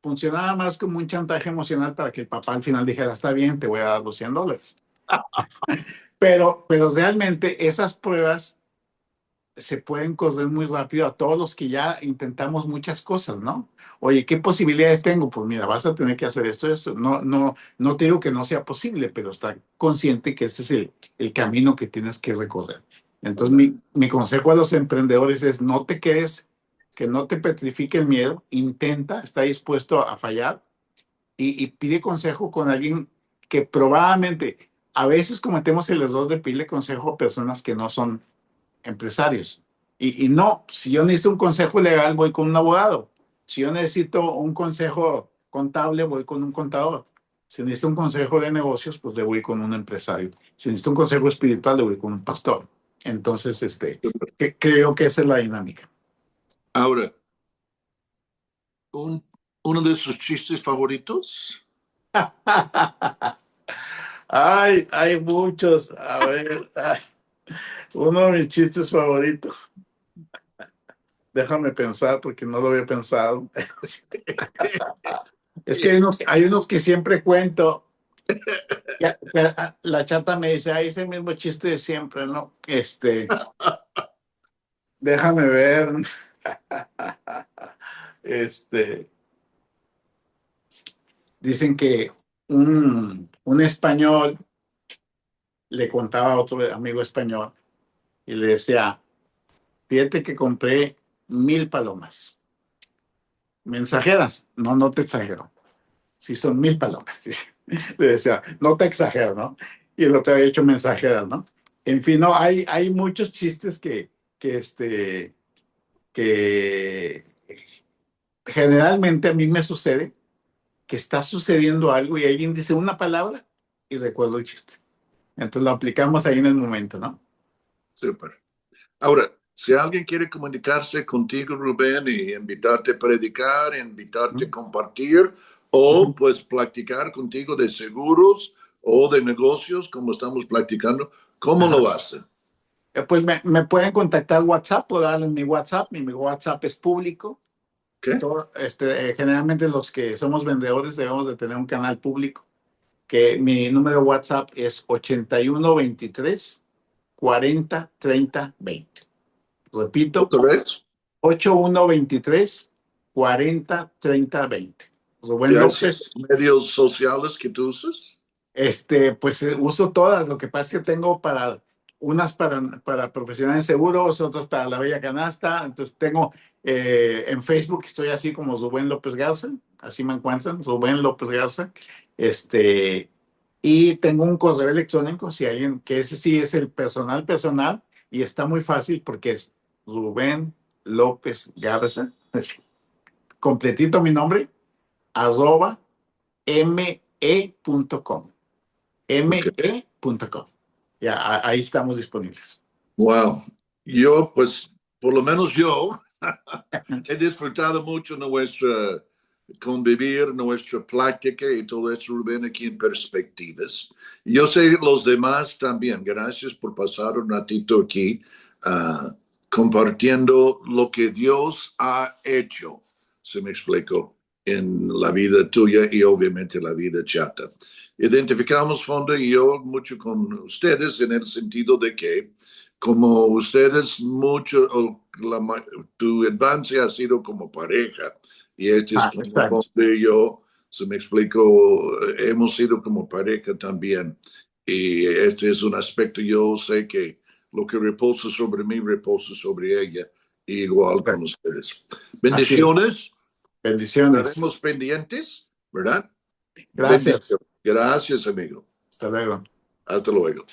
Speaker 2: Funcionaba más como un chantaje emocional para que el papá al final dijera, está bien, te voy a dar los $100. Pero realmente esas pruebas se pueden correr muy rápido a todos los que ya intentamos muchas cosas, ¿no? Oye, ¿qué posibilidades tengo? Pues mira, vas a tener que hacer esto, esto. No te digo que no sea posible, pero está consciente que ese es el camino que tienes que recorrer. Entonces, mi consejo a los emprendedores es no te quedes, que no te petrifique el miedo, intenta, está dispuesto a fallar y pide consejo con alguien que probablemente a veces cometemos el error de pedirle consejo a personas que no son empresarios. Y no, si yo necesito un consejo legal, voy con un abogado. Si yo necesito un consejo contable, voy con un contador. Si necesito un consejo de negocios, pues le voy con un empresario. Si necesito un consejo espiritual, le voy con un pastor. Entonces, creo que esa es la dinámica.
Speaker 1: Ahora, uno de sus chistes favoritos.
Speaker 2: Hay muchos. A ver, uno de mis chistes favoritos. Déjame pensar porque no lo había pensado. Es que hay unos que siempre cuento. La chata me dice, es el mismo chiste de siempre, ¿no? Déjame ver. Este, dicen que un español le contaba a otro amigo español y le decía, fíjate que compré 1000 palomas. Mensajeras. No, no te exagero. Sí, son 1000 palomas. Dice. Le decía, no te exagero, ¿no? Y el otro había hecho mensajeras, ¿no? En fin, no, hay muchos chistes que generalmente a mí me sucede que está sucediendo algo y alguien dice una palabra y recuerdo el chiste. Entonces lo aplicamos ahí en el momento, ¿no?
Speaker 1: Súper. Ahora, si alguien quiere comunicarse contigo, Rubén, y invitarte a predicar, invitarte a compartir, o pues platicar contigo de seguros o de negocios, como estamos platicando, ¿cómo
Speaker 2: Ajá.
Speaker 1: lo hacen?
Speaker 2: Pues me pueden contactar WhatsApp, puedo darles mi WhatsApp, mi WhatsApp es público.
Speaker 1: ¿Qué?
Speaker 2: Generalmente los que somos vendedores debemos de tener un canal público, que mi número de WhatsApp es 8123 40 30 20. Repito,
Speaker 1: ¿Otra vez?
Speaker 2: 8123 40 30 20.
Speaker 1: ¿Y
Speaker 2: Rubén
Speaker 1: hay
Speaker 2: López.
Speaker 1: medios sociales que tú usas?
Speaker 2: Pues uso todas. Lo que pasa es que tengo unas para profesionales seguros, otras para la Bella Canasta. Entonces tengo en Facebook, estoy así como Rubén López Garza, así me encuentran, Rubén López Garza. Y tengo un correo electrónico, si alguien, que ese sí es el personal, y está muy fácil porque es Rubén López Garza, así, completito mi nombre, @ me.com.
Speaker 1: Okay.
Speaker 2: me.com. Ya, ahí estamos disponibles.
Speaker 1: Wow. Yo, pues, por lo menos yo, he disfrutado mucho nuestra convivir, nuestra plática y todo eso, Rubén, aquí en Perspectivas. Yo sé los demás también. Gracias por pasar un ratito aquí compartiendo lo que Dios ha hecho, se me explicó, en la vida tuya y obviamente la vida chata. Identificamos fondo y yo mucho con ustedes en el sentido de que como ustedes mucho, tu avance ha sido como pareja y este es como
Speaker 2: Exacto.
Speaker 1: fondo y yo, se me explicó, hemos sido como pareja también y este es un aspecto, yo sé que lo que reposa sobre mí reposa sobre ella, igual con ustedes.
Speaker 2: Así es.
Speaker 1: Bendiciones,
Speaker 2: Bendiciones.
Speaker 1: estaremos pendientes, ¿verdad?
Speaker 2: Gracias.
Speaker 1: Bendiciones. Gracias, amigo.
Speaker 2: Hasta luego.
Speaker 1: Hasta luego.